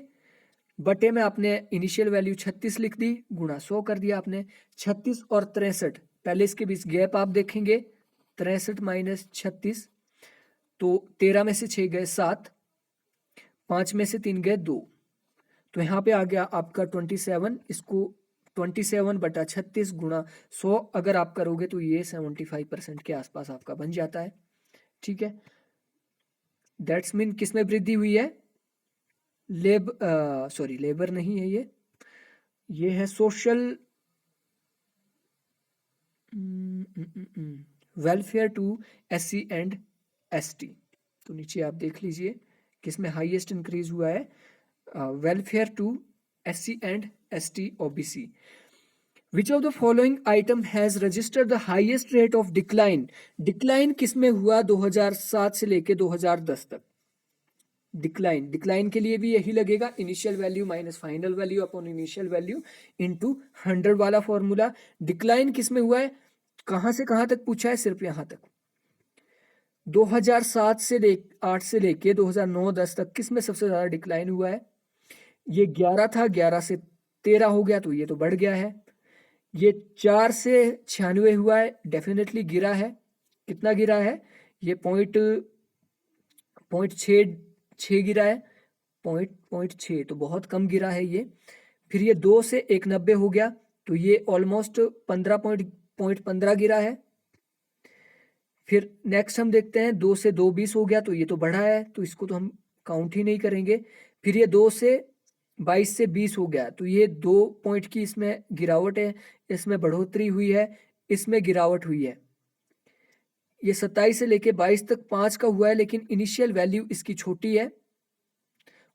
बटे में आपने इनिशियल वैल्यू 36 लिख दी, गुणा 100 कर दिया आपने। 36 और 63, पहले इसके बीच गैप आप देखेंगे, 63 माइनस 36, तो 13 में से 6 गए 7, 5 में से 3 गए 2, तो यहाँ पे आ गया आपका 27। इसको 27 बटा 36 गुणा 100 अगर आप करोगे तो ये 75% के आसपास आपका बन जाता है। ठीक है, दैट्स मीन किस में वृद्धि हुई है? लेबर नहीं है, ये है social welfare to SC and ST। तो नीचे आप देख लीजिए किसमें हाईएस्ट इंक्रीज हुआ है? Welfare to SC and ST OBC। Which of the following item has registered the highest rate of decline? Decline किसमें हुआ 2007 से लेके 2010 तक? डिक्लाइन के लिए भी यही लगेगा, initial value minus final value upon initial value into 100 वाला फॉर्मूला। डिक्लाइन किसमें हुआ है? कहां से कहां तक पूछा है? सिर्फ यहां तक। 2007 से 8 से लेके 2009-10 तक किसमें सबसे ज्यादा डिक्लाइन हुआ है? ये 11 था, 11 से 13 हो गया, तो ये तो बढ़ गया है। ये 4 से 96 हुआ है, डेफिनेटली गिरा है, कितना गिरा है, ये पॉइंट 0.6 गिरा है, 0.6, तो बहुत कम गिरा है ये। फिर ये 2 से 190 हो गया, तो ये ऑलमोस्ट 15 गिरा है। फिर नेक्स्ट हम देखते हैं 2 से 2.20 हो गया, तो ये तो बढ़ा है, तो इसको तो हम काउंट ही नहीं करेंगे। फिर ये 2 से 22 से 20 हो गया, तो ये 2 पॉइंट की इसमें गिरावट है, इसमें बढ़ोतरी हुई है, इसमें गिरावट हुई है। ये 27 से लेके 22 तक 5 का हुआ है, लेकिन इनिशियल वैल्यू इसकी छोटी है,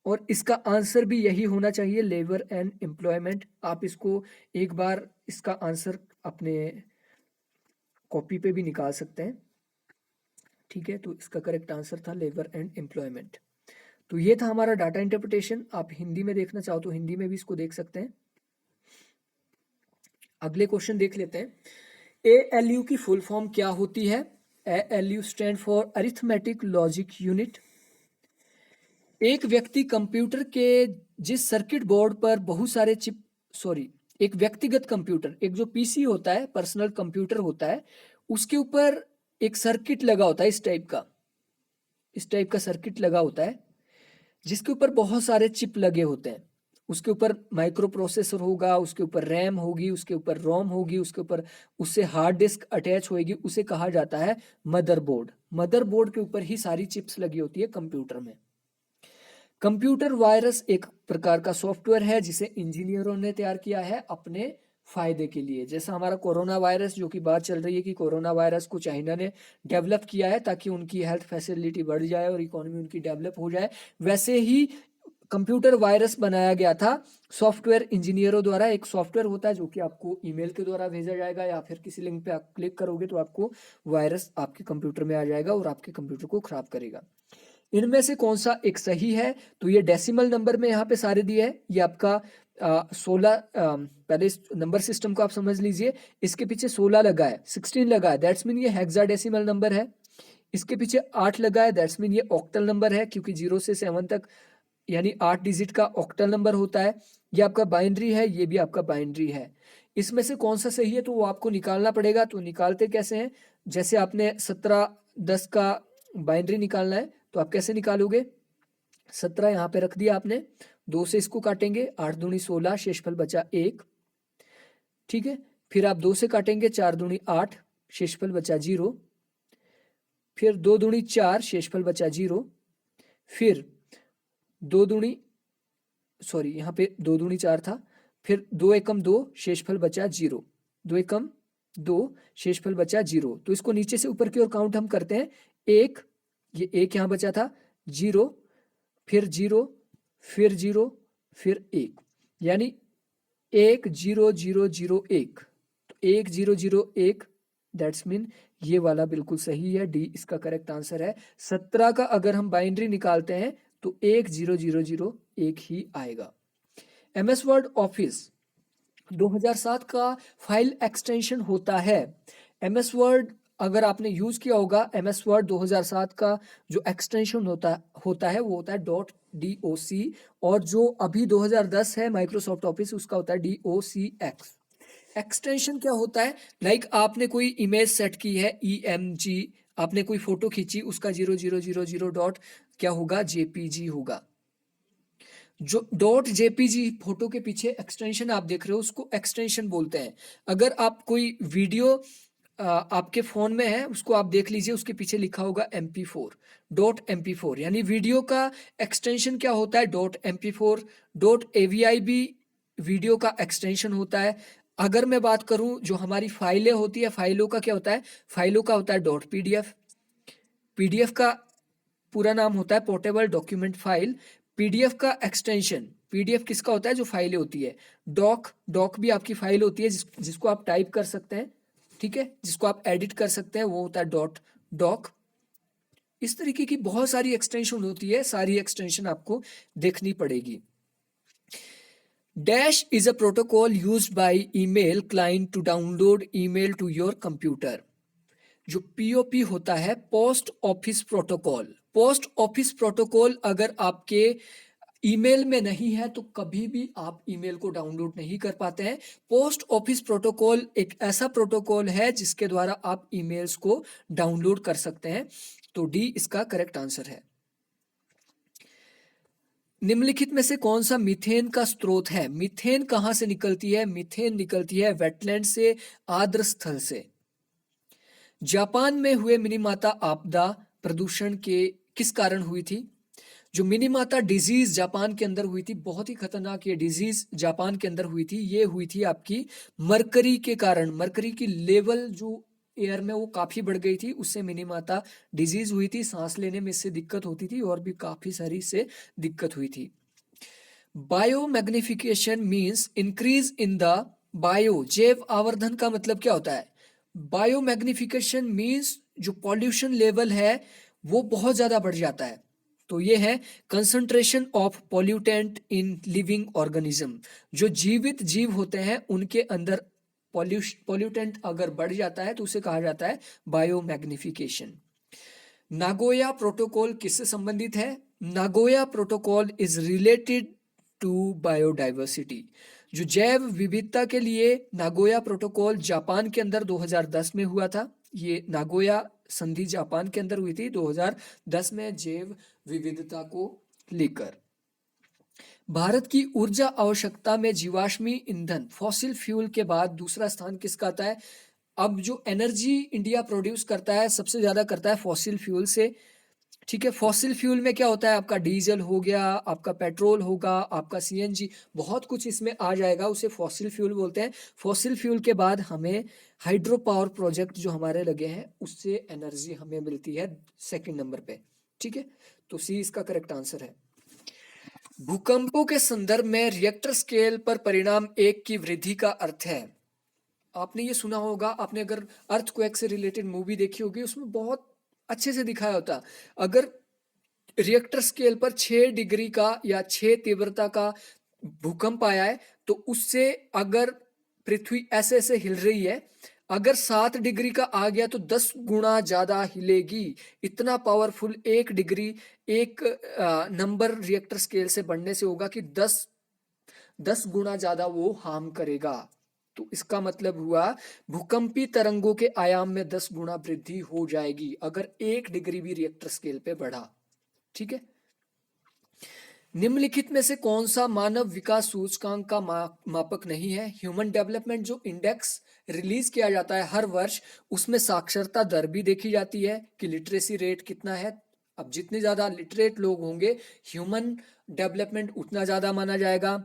और इसका आंसर भी यही होना चाहिए, लेबर एंड एम्प्लॉयमेंट। आप इसको एक बार इसका आंसर अपने कॉपी पे भी निकाल सकते हैं, ठीक है। तो इसका करेक्ट आंसर था लेबर एंड एम्प्लॉयमेंट। तो ये था हमारा डाटा इंटरप्रिटेशन। आप हिंदी में देखना चाहो तो हिंदी में भी इसको देख सकते हैं। अगले क्वेश्चन देख लेते हैं। ALU की फुल फॉर्म क्या होती है? ALU stand for arithmetic logic unit. एक व्यक्ति कंप्यूटर के जिस सर्किट बोर्ड पर बहुत सारे एक व्यक्तिगत कंप्यूटर, एक जो पीसी होता है, पर्सनल कंप्यूटर होता है, उसके ऊपर एक सर्किट लगा होता है, इस टाइप का सर्किट लगा होता है, जिसके ऊपर बहुत सारे चिप लगे होते हैं। उसके ऊपर माइक्रो प्रोसेसर होगा, उसके ऊपर रैम होगी, उसके ऊपर रोम होगी, उसके ऊपर उससे हार्ड डिस्क अटैच होगी, उसे कहा जाता है मदरबोर्ड। मदरबोर्ड के ऊपर ही सारी चिप्स लगी होती है कंप्यूटर में। कंप्यूटर वायरस एक प्रकार का सॉफ्टवेयर है जिसे इंजीनियरों ने तैयार किया है अपने फायदे के लिए। जैसा हमारा कोरोना वायरस, जो कि बात चल रही है कि कोरोना वायरस को चाइना ने डेवलप किया है ताकि उनकी हेल्थ फैसिलिटी बढ़ जाए और इकोनॉमी उनकी डेवलप हो जाए, वैसे ही कंप्यूटर वायरस बनाया गया था सॉफ्टवेयर इंजीनियरों द्वारा। एक सॉफ्टवेयर होता है जो कि आपको ईमेल के द्वारा भेजा जाएगा, या फिर किसी लिंक पे आप क्लिक करोगे तो आपको वायरस आपके कंप्यूटर में आ जाएगा और आपके कंप्यूटर को खराब करेगा। इनमें से कौन सा एक सही है? तो ये डेसिमल नंबर में यहाँ पे सारे दिए है। ये आपका 16, पहले इस नंबर सिस्टम को आप समझ लीजिए। इसके पीछे 16 लगा है, 16 लगा है, दैट्स मीन ये हेक्साडेसिमल नंबर है। इसके पीछे 8 लगा है, दैट्स मीन ये ऑक्टल नंबर है, क्योंकि 0 से 7 तक यानी 8 डिजिट का ऑक्टल नंबर होता है। ये आपका बाइनरी है, ये भी आपका बाइनरी है। इसमें से कौन सा सही है तो वो आपको निकालना पड़ेगा। तो निकालते कैसे हैं? जैसे आपने 1710 का बाइनरी निकालना है, तो आप कैसे निकालोगे? 17 यहाँ पे रख दिया आपने, 2 से इसको काटेंगे, 8 दूनी 16, शेषफल बचा 1, ठीक है। फिर आप 2 से काटेंगे, 4 दूनी 8, शेषफल बचा 0। फिर 2 दूनी 4, शेषफल बचा 0। फिर 2 दूनी यहाँ पे 2 दूनी 4 था। फिर 2 एकम 2, शेषफल बचा 0। 2 एकम 2, शेषफल बचा 0। तो इसको नीचे से ऊपर की ओर काउंट हम करते हैं। 1, ये 1 यहाँ बचा था, 0, फिर 0, फिर 0, फिर 1, यानी 1 0 0 0 1। तो 1 0 0 1, दैट्स मीन ये वाला बिल्कुल सही है, डी इसका करेक्ट आंसर है। 17 का अगर हम बाइनरी निकालते हैं तो 1 0 0 0 1 ही आएगा। MS वर्ड ऑफिस 2007 का फाइल एक्सटेंशन होता है। MS वर्ड अगर आपने यूज किया होगा, MS वर्ड 2007 का जो एक्सटेंशन होता है वो होता है .doc, और जो अभी 2010 है माइक्रोसॉफ्ट ऑफिस, उसका होता है docx। एक्सटेंशन क्या होता है? लाइक आपने कोई इमेज सेट की है EMG, आपने कोई फोटो खींची, उसका 0000 डॉट क्या होगा? JPG होगा। जो .jpg फोटो के पीछे एक्सटेंशन आप देख रहे हो उसको एक्सटेंशन बोलते हैं। अगर आप कोई वीडियो आपके फोन में है, उसको आप देख लीजिए, उसके पीछे लिखा होगा MP4, .mp4, यानी वीडियो का एक्सटेंशन क्या होता है? .mp4। .avi भी वीडियो का एक्सटेंशन होता है। अगर मैं बात करूं जो हमारी फाइलें होती है, फाइलों का क्या होता है? फाइलों का होता है .pdf। पीडीएफ का पूरा नाम होता है पोर्टेबल डॉक्यूमेंट फाइल। पीडीएफ का एक्सटेंशन, पीडीएफ किसका होता है? जो फाइलें होती है। डॉक भी आपकी फाइल होती है जिसको आप टाइप कर सकते हैं, ठीक है, जिसको आप एडिट कर सकते हैं, वो होता है डॉक। इस तरीके की बहुत सारी एक्सटेंशन होती है, सारी एक्सटेंशन आपको देखनी पड़ेगी। Dash is a protocol used by email client to download email to your computer. जो POP होता है, post office protocol. Post office protocol अगर आपके ईमेल में नहीं है तो कभी भी आप ईमेल को डाउनलोड नहीं कर पाते हैं। पोस्ट ऑफिस प्रोटोकॉल एक ऐसा प्रोटोकॉल है जिसके द्वारा आप ईमेल्स को डाउनलोड कर सकते हैं। तो डी इसका करेक्ट आंसर है। निम्नलिखित में से कौन सा मीथेन का स्रोत है? मीथेन कहां से निकलती है? मीथेन निकलती है वेटलैंड से, आर्द्र स्थल से। जापान में हुए मिनीमाता आपदा प्रदूषण के किस कारण हुई थी? जो मिनीमाता डिजीज जापान के अंदर हुई थी, बहुत ही खतरनाक ये डिजीज जापान के अंदर हुई थी। ये हुई थी आपकी मरकरी के कारण। मरकरी की लेवल जो एयर में वो काफी बढ़ गई थी, उससे मिनीमाता डिजीज हुई थी। सांस लेने में इससे दिक्कत होती थी और भी काफी सारी से दिक्कत हुई थी। Biomagnification means increase in the bio. जैव आवर्धन का मतलब क्या होता है? बायोमैग्निफिकेशन मीन्स जो पॉल्यूशन लेवल है वो बहुत ज्यादा बढ़ जाता है। तो ये है concentration of pollutant in living organism. जो जीवित जीव होते हैं उनके अंदर पॉल्यूटेंट अगर बढ़ जाता है तो उसे कहा जाता है बायोमैग्निफिकेशन। नागोया प्रोटोकॉल किससे संबंधित है? Nagoya protocol is related to biodiversity. जो जैव विविधता के लिए नागोया प्रोटोकॉल जापान के अंदर 2010 में हुआ था। ये नागोया संधि जापान के अंदर हुई थी 2010 में जैव विविधता को लेकर। भारत की ऊर्जा आवश्यकता में जीवाश्मी ईंधन फॉसिल फ्यूल के बाद दूसरा स्थान किसका आता है? अब जो एनर्जी इंडिया प्रोड्यूस करता है सबसे ज्यादा करता है फॉसिल फ्यूल से। ठीक है, फॉसिल फ्यूल में क्या होता है? आपका डीजल हो गया, आपका पेट्रोल होगा, आपका सीएनजी, बहुत कुछ इसमें आ जाएगा, उसे फॉसिल फ्यूल बोलते हैं। फॉसिल फ्यूल के बाद हमें हाइड्रो पावर प्रोजेक्ट जो हमारे लगे हैं उससे एनर्जी हमें मिलती है सेकंड नंबर पे। ठीक है, तो सी इसका करेक्ट आंसर है। भूकंपों के संदर्भ में रिएक्टर स्केल पर परिणाम 1 की वृद्धि का अर्थ है। आपने ये सुना होगा, आपने अगर अर्थक्वेक से रिलेटेड मूवी देखी होगी उसमें बहुत अच्छे से दिखाया होता। अगर रिएक्टर स्केल पर 6 डिग्री का या 6 तीव्रता का भूकंप आया है तो उससे अगर पृथ्वी ऐसे ऐसे हिल रही है, अगर 7 डिग्री का आ गया तो 10 गुना ज्यादा हिलेगी। इतना पावरफुल 1 डिग्री एक नंबर रिएक्टर स्केल से बढ़ने से होगा कि 10 गुना ज्यादा वो हार्म करेगा। तो इसका मतलब हुआ भूकंपी तरंगों के आयाम में 10 गुना वृद्धि हो जाएगी अगर 1 डिग्री भी रिएक्टर स्केल पे बढ़ा। ठीक है, निम्नलिखित में से कौन सा मानव विकास सूचकांक का मापक नहीं है? ह्यूमन डेवलपमेंट जो इंडेक्स रिलीज किया जाता है हर वर्ष, उसमें साक्षरता दर भी देखी जाती है कि लिटरेसी रेट कितना है। अब जितने ज्यादा लिटरेट लोग होंगे ह्यूमन डेवलपमेंट उतना ज्यादा माना जाएगा।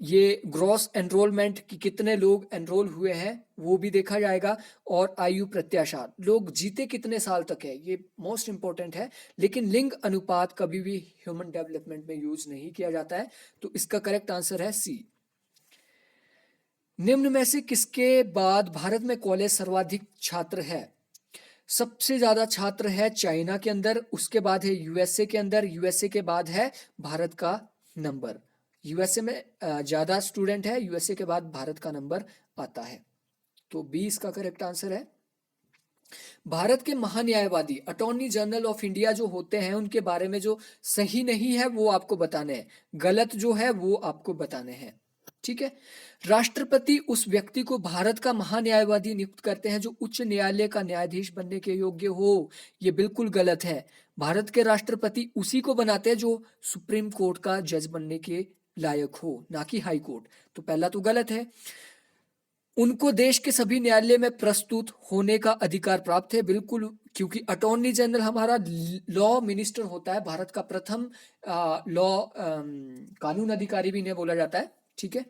ये ग्रॉस एनरोलमेंट कि कितने लोग एनरोल हुए हैं वो भी देखा जाएगा। और आयु प्रत्याशा, लोग जीते कितने साल तक है, ये मोस्ट इंपॉर्टेंट है। लेकिन लिंग अनुपात कभी भी ह्यूमन डेवलपमेंट में यूज नहीं किया जाता है। तो इसका करेक्ट आंसर है सी। निम्न में से किसके बाद भारत में कॉलेज सर्वाधिक छात्र है? सबसे ज्यादा छात्र है चाइना के अंदर, उसके बाद है यूएसए के अंदर, यूएसए के बाद है भारत का नंबर। यूएसए में ज्यादा स्टूडेंट है, यूएसए के बाद भारत का नंबर आता है। तो बी इसका करेक्ट आंसर है। भारत के महान्यायवादी अटॉर्नी जनरल ऑफ इंडिया जो होते हैं उनके बारे में जो सही नहीं है वो आपको बताने हैं, गलत जो है वो आपको बताने हैं। ठीक है, राष्ट्रपति उस व्यक्ति को भारत का महान्यायवादी नियुक्त करते हैं जो उच्च न्यायालय का न्यायाधीश बनने के योग्य हो। ये बिल्कुल गलत है। भारत के राष्ट्रपति उसी को बनाते हैं जो सुप्रीम कोर्ट का जज बनने के लायक हो, ना कि हाई कोर्ट। तो पहला तो गलत है। उनको देश के सभी न्यायालय में प्रस्तुत होने का अधिकार प्राप्त है, बिल्कुल, क्योंकि अटॉर्नी जनरल हमारा लॉ मिनिस्टर होता है, भारत का प्रथम लॉ कानून अधिकारी भी इन्हें बोला जाता है। ठीक है,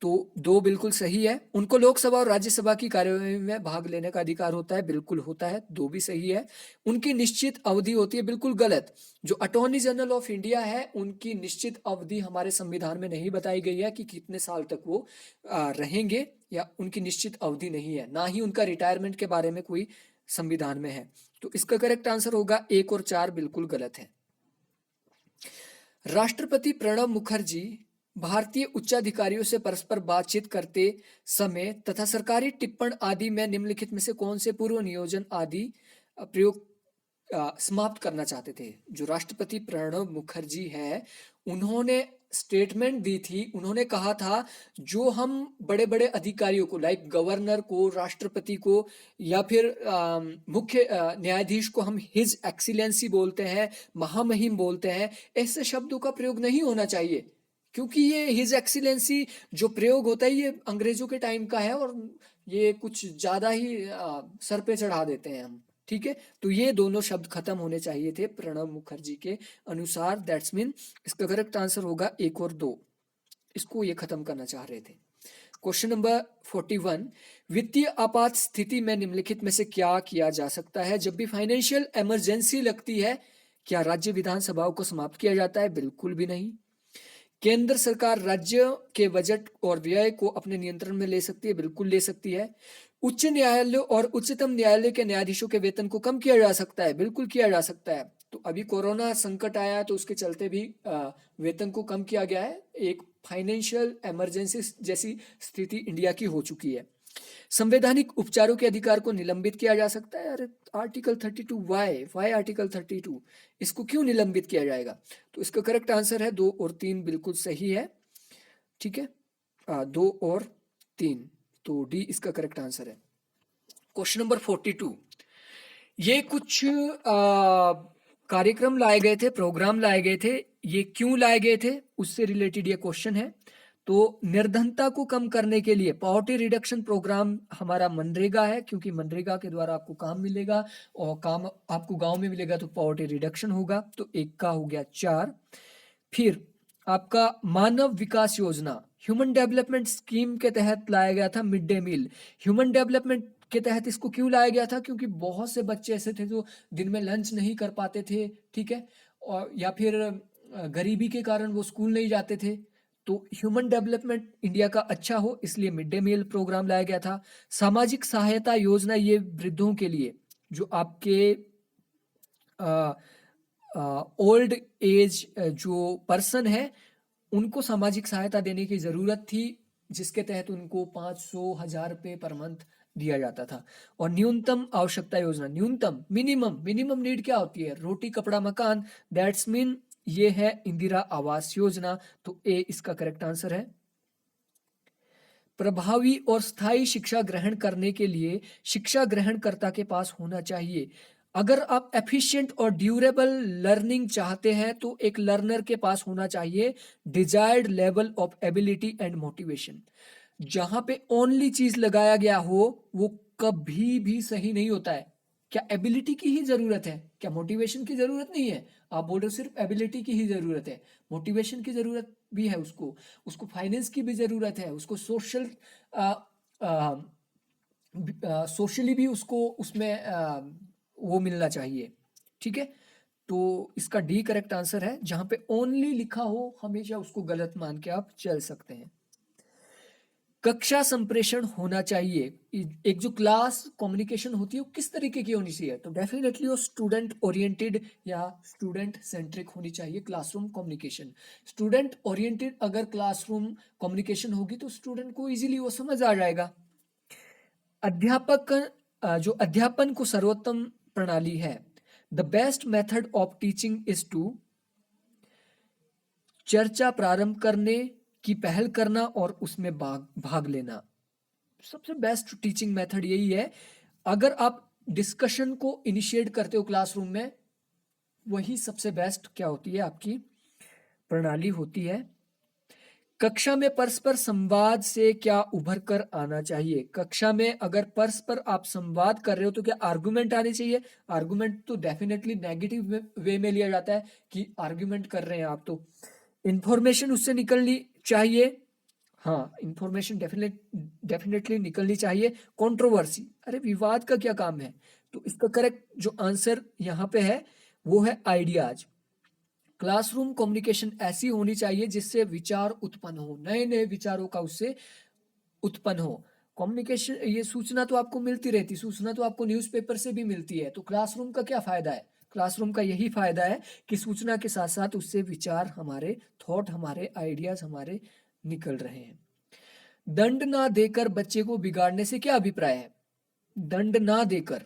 तो दो बिल्कुल सही है। उनको लोकसभा और राज्यसभा की कार्यवाही में भाग लेने का अधिकार होता है, बिल्कुल होता है, दो भी सही है। उनकी निश्चित अवधि होती है, बिल्कुल गलत। जो अटॉर्नी जनरल ऑफ इंडिया है उनकी निश्चित अवधि हमारे संविधान में नहीं बताई गई है कि कितने साल तक वो रहेंगे, या उनकी निश्चित अवधि नहीं है, ना ही उनका रिटायरमेंट के बारे में कोई संविधान में है। तो इसका करेक्ट आंसर होगा 1 और 4 बिल्कुल गलत है। राष्ट्रपति प्रणब मुखर्जी भारतीय उच्चाधिकारियों से परस्पर बातचीत करते समय तथा सरकारी टिप्पण आदि में निम्नलिखित में से कौन से पूर्व नियोजन आदि प्रयोग समाप्त करना चाहते थे। जो राष्ट्रपति प्रणब मुखर्जी है, उन्होंने स्टेटमेंट दी थी, उन्होंने कहा था जो हम बड़े बड़े अधिकारियों को लाइक गवर्नर को, राष्ट्रपति को या फिर मुख्य न्यायाधीश को हम हिज एक्सीलेंसी बोलते हैं, महामहिम बोलते हैं, ऐसे शब्दों का प्रयोग नहीं होना चाहिए, क्योंकि ये हिज एक्सीलेंसी जो प्रयोग होता है ये अंग्रेजों के टाइम का है और ये कुछ ज्यादा ही सर पे चढ़ा देते हैं हम। ठीक है, तो ये दोनों शब्द खत्म होने चाहिए थे प्रणब मुखर्जी के अनुसार। दैट्स मीन इसका करेक्ट आंसर होगा 1 और 2, इसको ये खत्म करना चाह रहे थे। क्वेश्चन नंबर 41, वित्तीय आपात स्थिति में निम्नलिखित में से क्या किया जा सकता है? जब भी फाइनेंशियल इमरजेंसी लगती है, क्या राज्य विधानसभाओं को समाप्त किया जाता है? बिल्कुल भी नहीं। केंद्र सरकार राज्य के बजट और व्यय को अपने नियंत्रण में ले सकती है? बिल्कुल ले सकती है। उच्च न्यायालय और उच्चतम न्यायालय के न्यायाधीशों के वेतन को कम किया जा सकता है? बिल्कुल किया जा सकता है। तो अभी कोरोना संकट आया तो उसके चलते भी वेतन को कम किया गया है। एक फाइनेंशियल इमरजेंसी जैसी स्थिति इंडिया की हो चुकी है। संवैधानिक उपचारों के अधिकार को निलंबित किया जा सकता है? अरे आर्टिकल 32, वाई आर्टिकल 32, इसको क्यों निलंबित किया जाएगा? तो इसका करेक्ट आंसर है 2 और 3, बिल्कुल सही है। ठीक है, 2 और 3, तो डी इसका करेक्ट आंसर है। क्वेश्चन नंबर 42, ये कुछ कार्यक्रम लाए गए थे, प्रोग्राम लाए गए थे, ये क्यों लाए गए थे उससे रिलेटेड ये क्वेश्चन है। तो निर्धनता को कम करने के लिए पॉवर्टी रिडक्शन प्रोग्राम हमारा मनरेगा है, क्योंकि मनरेगा के द्वारा आपको काम मिलेगा और काम आपको गांव में मिलेगा तो पॉवर्टी रिडक्शन होगा। तो 1 का हो गया 4। फिर आपका मानव विकास योजना ह्यूमन डेवलपमेंट स्कीम के तहत लाया गया था mid day meal. Human development के तहत इसको क्यों लाया गया था? क्योंकि बहुत से बच्चे ऐसे थे जो दिन में लंच नहीं कर पाते थे, ठीक है, और या फिर गरीबी के कारण वो स्कूल नहीं जाते थे। तो ह्यूमन डेवलपमेंट इंडिया का अच्छा हो इसलिए मिड डे मील प्रोग्राम लाया गया था। सामाजिक सहायता योजना, ये वृद्धों के लिए जो आपके ओल्ड एज जो पर्सन है उनको सामाजिक सहायता देने की जरूरत थी, जिसके तहत उनको 500-1000 रुपये पर मंथ दिया जाता था। और न्यूनतम आवश्यकता योजना, न्यूनतम मिनिमम नीड क्या होती है? रोटी कपड़ा मकान। दैट्स मीन ये है इंदिरा आवास योजना। तो ए इसका करेक्ट आंसर है। प्रभावी और स्थायी शिक्षा ग्रहण करने के लिए शिक्षा ग्रहणकर्ता के पास होना चाहिए। अगर आप एफिशिएंट और ड्यूरेबल लर्निंग चाहते हैं तो एक लर्नर के पास होना चाहिए desired level of ability and motivation. जहां पे ओनली चीज लगाया गया हो वो कभी भी सही नहीं होता है। क्या एबिलिटी की ही जरूरत है? क्या मोटिवेशन की जरूरत नहीं है? आप बोल रहे हो सिर्फ एबिलिटी की ही जरूरत है, मोटिवेशन की जरूरत भी है उसको, उसको फाइनेंस की भी जरूरत है, उसको सोशली भी उसको उसमें वो मिलना चाहिए। ठीक है, तो इसका डी करेक्ट आंसर है। जहां पे ओनली लिखा हो हमेशा उसको गलत मान के आप चल सकते हैं। कक्षा संप्रेषण होना चाहिए। एक जो क्लास कम्युनिकेशन होती है वो किस तरीके की होनी चाहिए? तो डेफिनेटली वो स्टूडेंट ओरिएंटेड या स्टूडेंट सेंट्रिक होनी चाहिए क्लासरूम कम्युनिकेशन। स्टूडेंट ओरिएंटेड अगर क्लासरूम कम्युनिकेशन होगी तो स्टूडेंट को इजीली वो समझ आ जाएगा। अध्यापक जो अध्यापन को सर्वोत्तम प्रणाली है, the best method of teaching is to चर्चा प्रारंभ करने की पहल करना और उसमें भाग लेना। सबसे बेस्ट टीचिंग मेथड यही है। अगर आप डिस्कशन को इनिशिएट करते हो क्लासरूम में, वही सबसे बेस्ट क्या होती है? आपकी प्रणाली होती है। कक्षा में परस्पर संवाद से क्या उभर कर आना चाहिए? कक्षा में अगर परस्पर आप संवाद कर रहे हो तो क्या आर्गुमेंट आने चाहिए? आर्गुमेंट तो डेफिनेटली नेगेटिव वे में लिया जाता है कि आर्गुमेंट कर रहे हैं आप। तो इंफॉर्मेशन उससे निकलनी चाहिए। हाँ, इंफॉर्मेशन डेफिनेटली निकलनी चाहिए। कंट्रोवर्सी, अरे विवाद का क्या काम है? तो इसका करेक्ट जो आंसर यहाँ पे है वो है आइडियाज। क्लासरूम कम्युनिकेशन ऐसी होनी चाहिए जिससे विचार उत्पन्न हो, नए नए विचारों का उससे उत्पन्न हो। कम्युनिकेशन, ये सूचना तो आपको मिलती रहती, सूचना तो आपको न्यूज़पेपर से भी मिलती है। तो क्लासरूम का क्या फायदा है? क्लासरूम का यही फायदा है कि सूचना के साथ साथ उससे विचार हमारे, थॉट हमारे, आइडियाज हमारे निकल रहे हैं। दंड ना देकर बच्चे को बिगाड़ने से क्या अभिप्राय है? दंड ना देकर,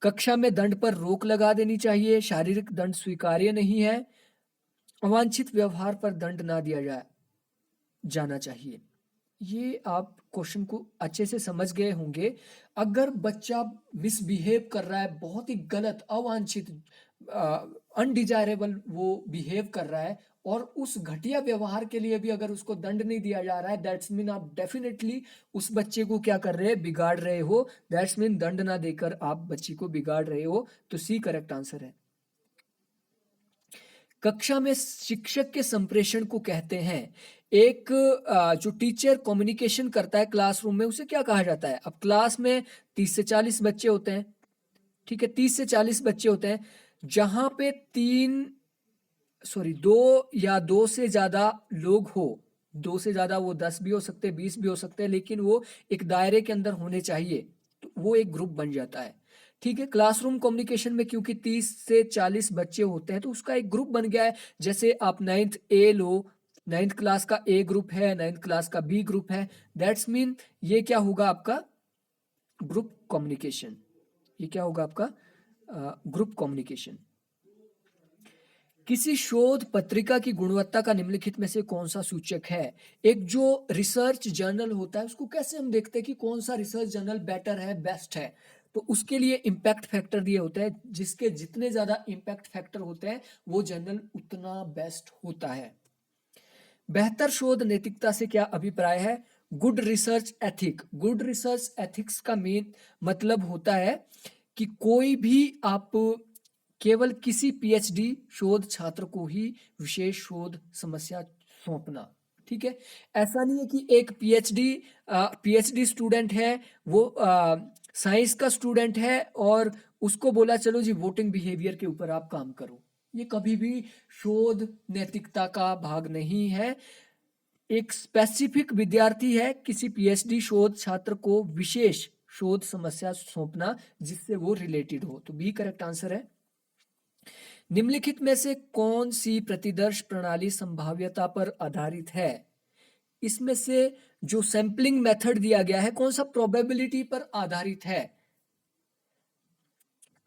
कक्षा में दंड पर रोक लगा देनी चाहिए, शारीरिक दंड स्वीकार्य नहीं है, अवांछित व्यवहार पर दंड ना दिया जाना चाहिए। ये आप क्वेश्चन को अच्छे से समझ गए होंगे। अगर बच्चा मिसबिहेव कर रहा है, बहुत ही गलत, अवांछित, अनडिजायरेबल वो बिहेव कर रहा है और उस घटिया व्यवहार के लिए भी अगर उसको दंड नहीं दिया जा रहा है, दैट्स मीन आप डेफिनेटली उस बच्चे को क्या कर रहे हैं, बिगाड़ रहे हो। दैट्स मीन दंड ना देकर आप बच्चे को बिगाड़ रहे हो। तो सी करेक्ट आंसर है। कक्षा में शिक्षक के संप्रेषण को कहते हैं। एक जो टीचर कम्युनिकेशन करता है क्लासरूम में, उसे क्या कहा जाता है? अब क्लास में 30 से 40 बच्चे होते हैं, ठीक है, 30 से 40 बच्चे होते हैं, जहां पे दो या दो से ज्यादा लोग हो, दो से ज्यादा, वो 10 भी हो सकते हैं, 20 भी हो सकते हैं, लेकिन वो एक दायरे के अंदर होने चाहिए, तो वो एक ग्रुप बन जाता है। ठीक है, क्लासरूम कम्युनिकेशन में क्योंकि 30 से 40 बच्चे होते हैं तो उसका एक ग्रुप बन गया है। जैसे आप 9th ए लो, 9th क्लास का ए ग्रुप है, 9th क्लास का बी ग्रुप है, दैट्स मीन ये क्या होगा आपका ग्रुप कम्युनिकेशन। ये क्या होगा आपका ग्रुप कम्युनिकेशन। किसी शोध पत्रिका की गुणवत्ता का निम्नलिखित में से कौन सा सूचक है? एक जो रिसर्च जर्नल होता है उसको कैसे हम देखते हैं कि कौन सा रिसर्च जर्नल बेटर है, बेस्ट है? तो उसके लिए इम्पैक्ट फैक्टर दिए होते हैं, जिसके जितने ज्यादा इम्पैक्ट फैक्टर होते हैं वो जर्नल उतना बेस्ट होता है। बेहतर शोध नैतिकता से क्या अभिप्राय है? Good research ethic. Good research ethics का मेन मतलब होता है कि कोई भी आप केवल किसी पीएचडी शोध छात्र को ही विशेष शोध समस्या सौंपना। ठीक है, ऐसा नहीं है कि एक पीएचडी स्टूडेंट है, वो साइंस का स्टूडेंट है और उसको बोला चलो जी वोटिंग बिहेवियर के ऊपर आप काम करो। ये कभी भी शोध नैतिकता का भाग नहीं है। एक स्पेसिफिक विद्यार्थी है, किसी पीएचडी शोध छात्र को विशेष शोध समस्या सौंपना जिससे वो रिलेटेड हो। तो बी करेक्ट आंसर है। निम्नलिखित में से कौन सी प्रतिदर्श प्रणाली संभाव्यता पर आधारित है? इसमें से जो सैंपलिंग मेथड दिया गया है कौन सा प्रोबेबिलिटी पर आधारित है?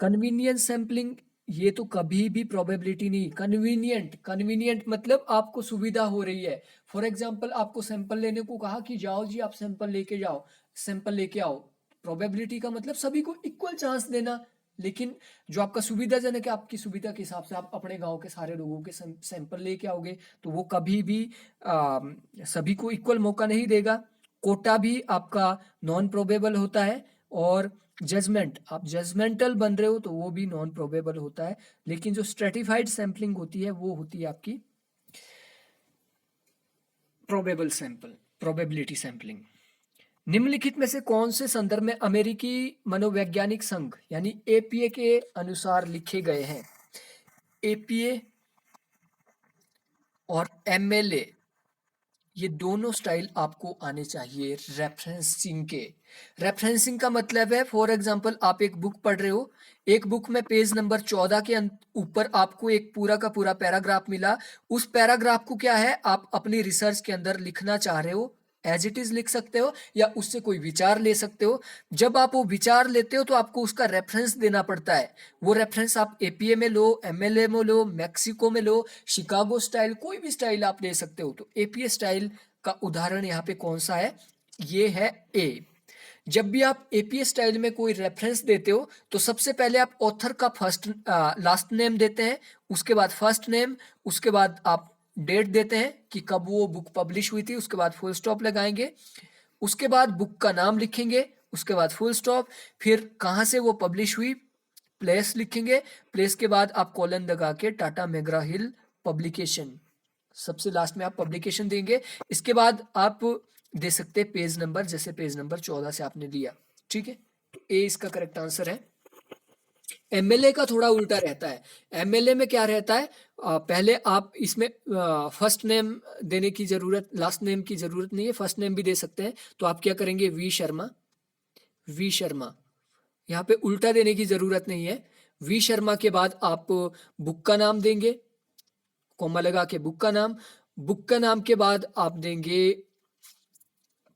कन्वीनियंस सैंपलिंग, ये तो कभी भी प्रोबेबिलिटी नहीं। कन्वीनियंट मतलब आपको सुविधा हो रही है। फॉर एग्जांपल आपको सैंपल लेने को कहा कि जाओ जी आप सैंपल लेके जाओ, सैंपल लेके आओ। प्रोबेबिलिटी का मतलब सभी को इक्वल चांस देना, लेकिन जो आपका सुविधाजनक है, आपकी सुविधा के हिसाब से आप अपने गांव के सारे लोगों के सैंपल लेके आओगे, तो वो कभी भी सभी को इक्वल मौका नहीं देगा। कोटा भी आपका नॉन प्रोबेबल होता है, और जजमेंट, आप जजमेंटल बन रहे हो तो वो भी नॉन प्रोबेबल होता है। लेकिन जो स्ट्रेटिफाइड सैंपलिंग होती है वो होती है आपकी प्रोबेबल सैंपल, प्रोबेबिलिटी सैंपलिंग। निम्नलिखित में से कौन से संदर्भ में अमेरिकी मनोवैज्ञानिक संघ यानी एपीए के अनुसार लिखे गए हैं? एपीए और एमएलए, ये दोनों स्टाइल आपको आने चाहिए रेफरेंसिंग के। रेफरेंसिंग का मतलब है, फॉर एग्जांपल आप एक बुक पढ़ रहे हो, एक बुक में पेज नंबर 14 के ऊपर आपको एक पूरा का पूरा पैराग्राफ मिला। उस पैराग्राफ को क्या है, आप अपनी रिसर्च के अंदर लिखना चाह रहे हो, एज इट इज लिख सकते हो या उससे कोई विचार ले सकते हो। जब आप वो विचार लेते हो तो आपको उसका रेफरेंस देना पड़ता है। वो रेफरेंस आप एपीए में लो, एमएलए में लो, मैक्सिको में लो, शिकागो स्टाइल, कोई भी स्टाइल आप ले सकते हो। तो एपीए स्टाइल का उदाहरण यहाँ पे कौन सा है? ये है ए। जब भी आप एपीए स्टाइल में कोई रेफरेंस देते हो तो सबसे पहले आप ऑथर का लास्ट नेम देते हैं, उसके बाद फर्स्ट नेम, उसके बाद आप डेट देते हैं कि कब वो बुक पब्लिश हुई थी, उसके बाद फुल स्टॉप लगाएंगे, उसके बाद बुक का नाम लिखेंगे, उसके बाद फुल स्टॉप, फिर कहाँ से वो पब्लिश हुई, प्लेस लिखेंगे, प्लेस के बाद आप कॉलन लगा के टाटा मैग्रा हिल पब्लिकेशन, सबसे लास्ट में आप पब्लिकेशन देंगे। इसके बाद आप दे सकते हैं पेज नंबर, जैसे पेज नंबर 14 से आपने दिया। ठीक है, तो ए इसका करेक्ट आंसर है। एमएलए का थोड़ा उल्टा रहता है। एमएलए में क्या रहता है, पहले आप इसमें फर्स्ट नेम देने की जरूरत, लास्ट नेम की जरूरत नहीं है, फर्स्ट नेम भी दे सकते हैं। तो आप क्या करेंगे, वी शर्मा, वी शर्मा, यहाँ पे उल्टा देने की जरूरत नहीं है। वी शर्मा के बाद आप बुक का नाम देंगे, कॉमा लगा के बुक का नाम, बुक का नाम के बाद आप देंगे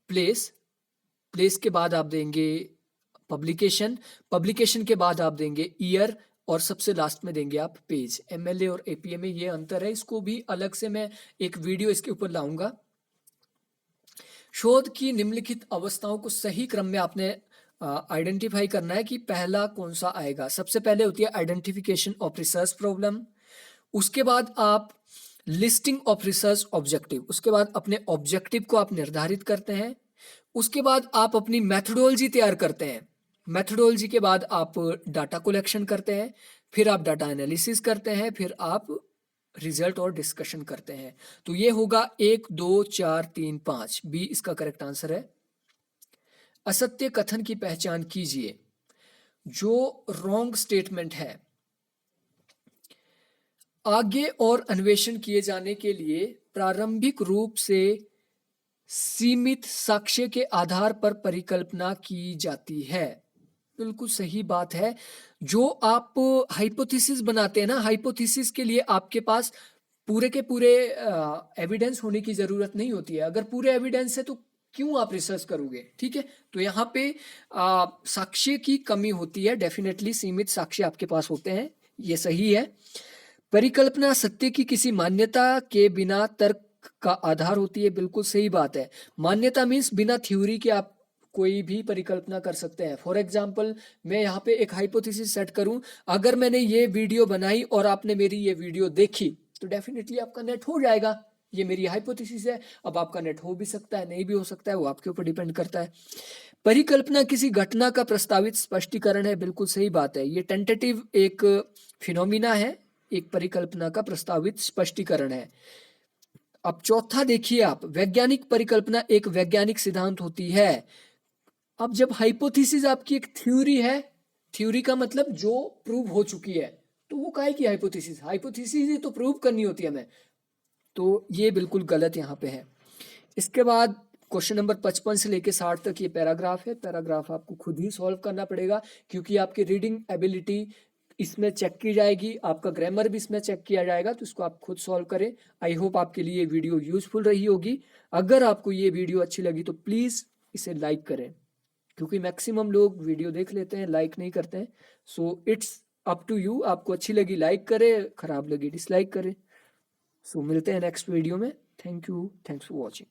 प्लेस, प्लेस के बाद आप देंगे पब्लिकेशन, पब्लिकेशन के बाद आप देंगे ईयर और सबसे लास्ट में देंगे आप पेज। एमएलए और एपीए में ये अंतर है, इसको भी अलग से मैं एक वीडियो इसके ऊपर लाऊंगा। शोध की निम्नलिखित अवस्थाओं को सही क्रम में आपने आइडेंटिफाई करना है कि पहला कौन सा आएगा। सबसे पहले होती है आइडेंटिफिकेशन ऑफ रिसर्च प्रॉब्लम, उसके बाद आप लिस्टिंग ऑफ रिसर्च ऑब्जेक्टिव, उसके बाद अपने ऑब्जेक्टिव को आप निर्धारित करते हैं, उसके बाद आप अपनी मैथडोलॉजी तैयार करते हैं, मैथडोलॉजी के बाद आप डाटा कलेक्शन करते हैं, फिर आप डाटा एनालिसिस करते हैं, फिर आप रिजल्ट और डिस्कशन करते हैं। तो ये होगा 1 2 4 3 5, बी इसका करेक्ट आंसर है। असत्य कथन की पहचान कीजिए। जो रॉन्ग स्टेटमेंट है, आगे और अन्वेषण किए जाने के लिए प्रारंभिक रूप से सीमित साक्ष्य के आधार पर परिकल्पना की जाती है। बिल्कुल सही बात है। जो आप हाइपोथेसिस बनाते हैं ना, हाइपोथेसिस के लिए आपके पास पूरे के पूरे एविडेंस होने की जरूरत नहीं होती है। अगर पूरे एविडेंस है तो क्यों आप रिसर्च करोगे, ठीक है। तो यहाँ पे साक्ष्य की कमी होती है, डेफिनेटली सीमित साक्ष्य आपके पास होते हैं, ये सही है। परिकल्पना सत्य की किसी मान्यता के बिना तर्क का आधार होती है, बिल्कुल सही बात है। मान्यता मीन्स बिना थ्योरी के आप कोई भी परिकल्पना कर सकते हैं। फॉर एग्जाम्पल मैं यहाँ पे एक हाइपोथेसिस सेट करूं, अगर मैंने ये वीडियो बनाई और आपने मेरी ये वीडियो देखी तो डेफिनेटली आपका नेट हो जाएगा, ये मेरी हाइपोथेसिस है। अब आपका नेट हो भी सकता है, नहीं भी हो सकता है, वो आपके ऊपर डिपेंड करता है। परिकल्पना किसी घटना का प्रस्तावित स्पष्टीकरण है, बिल्कुल सही बात है। ये टेंटेटिव एक फिनोमिना है, एक परिकल्पना का प्रस्तावित स्पष्टीकरण है। अब चौथा देखिए आप, वैज्ञानिक परिकल्पना एक वैज्ञानिक सिद्धांत होती है। अब जब हाइपोथेसिस आपकी एक थ्योरी है, थ्योरी का मतलब जो प्रूव हो चुकी है, तो वो काहे की हाइपोथेसिस, हाइपोथेसिस ही तो प्रूव करनी होती है हमें। तो ये बिल्कुल गलत यहाँ पे है। इसके बाद क्वेश्चन नंबर 55 से लेके 60 तक ये पैराग्राफ है। पैराग्राफ आपको खुद ही सॉल्व करना पड़ेगा, क्योंकि आपकी रीडिंग एबिलिटी इसमें चेक की जाएगी, आपका ग्रामर भी इसमें चेक किया जाएगा, तो इसको आप खुद सॉल्व करें। आई होप आपके लिए ये वीडियो यूजफुल रही होगी। अगर आपको ये वीडियो अच्छी लगी तो प्लीज़ इसे लाइक करें, क्योंकि मैक्सिमम लोग वीडियो देख लेते हैं, लाइक नहीं करते हैं। So it's up to you, आपको अच्छी लगी लाइक करें, खराब लगी डिसलाइक करें। सो मिलते हैं नेक्स्ट वीडियो में। Thank you, thanks for watching.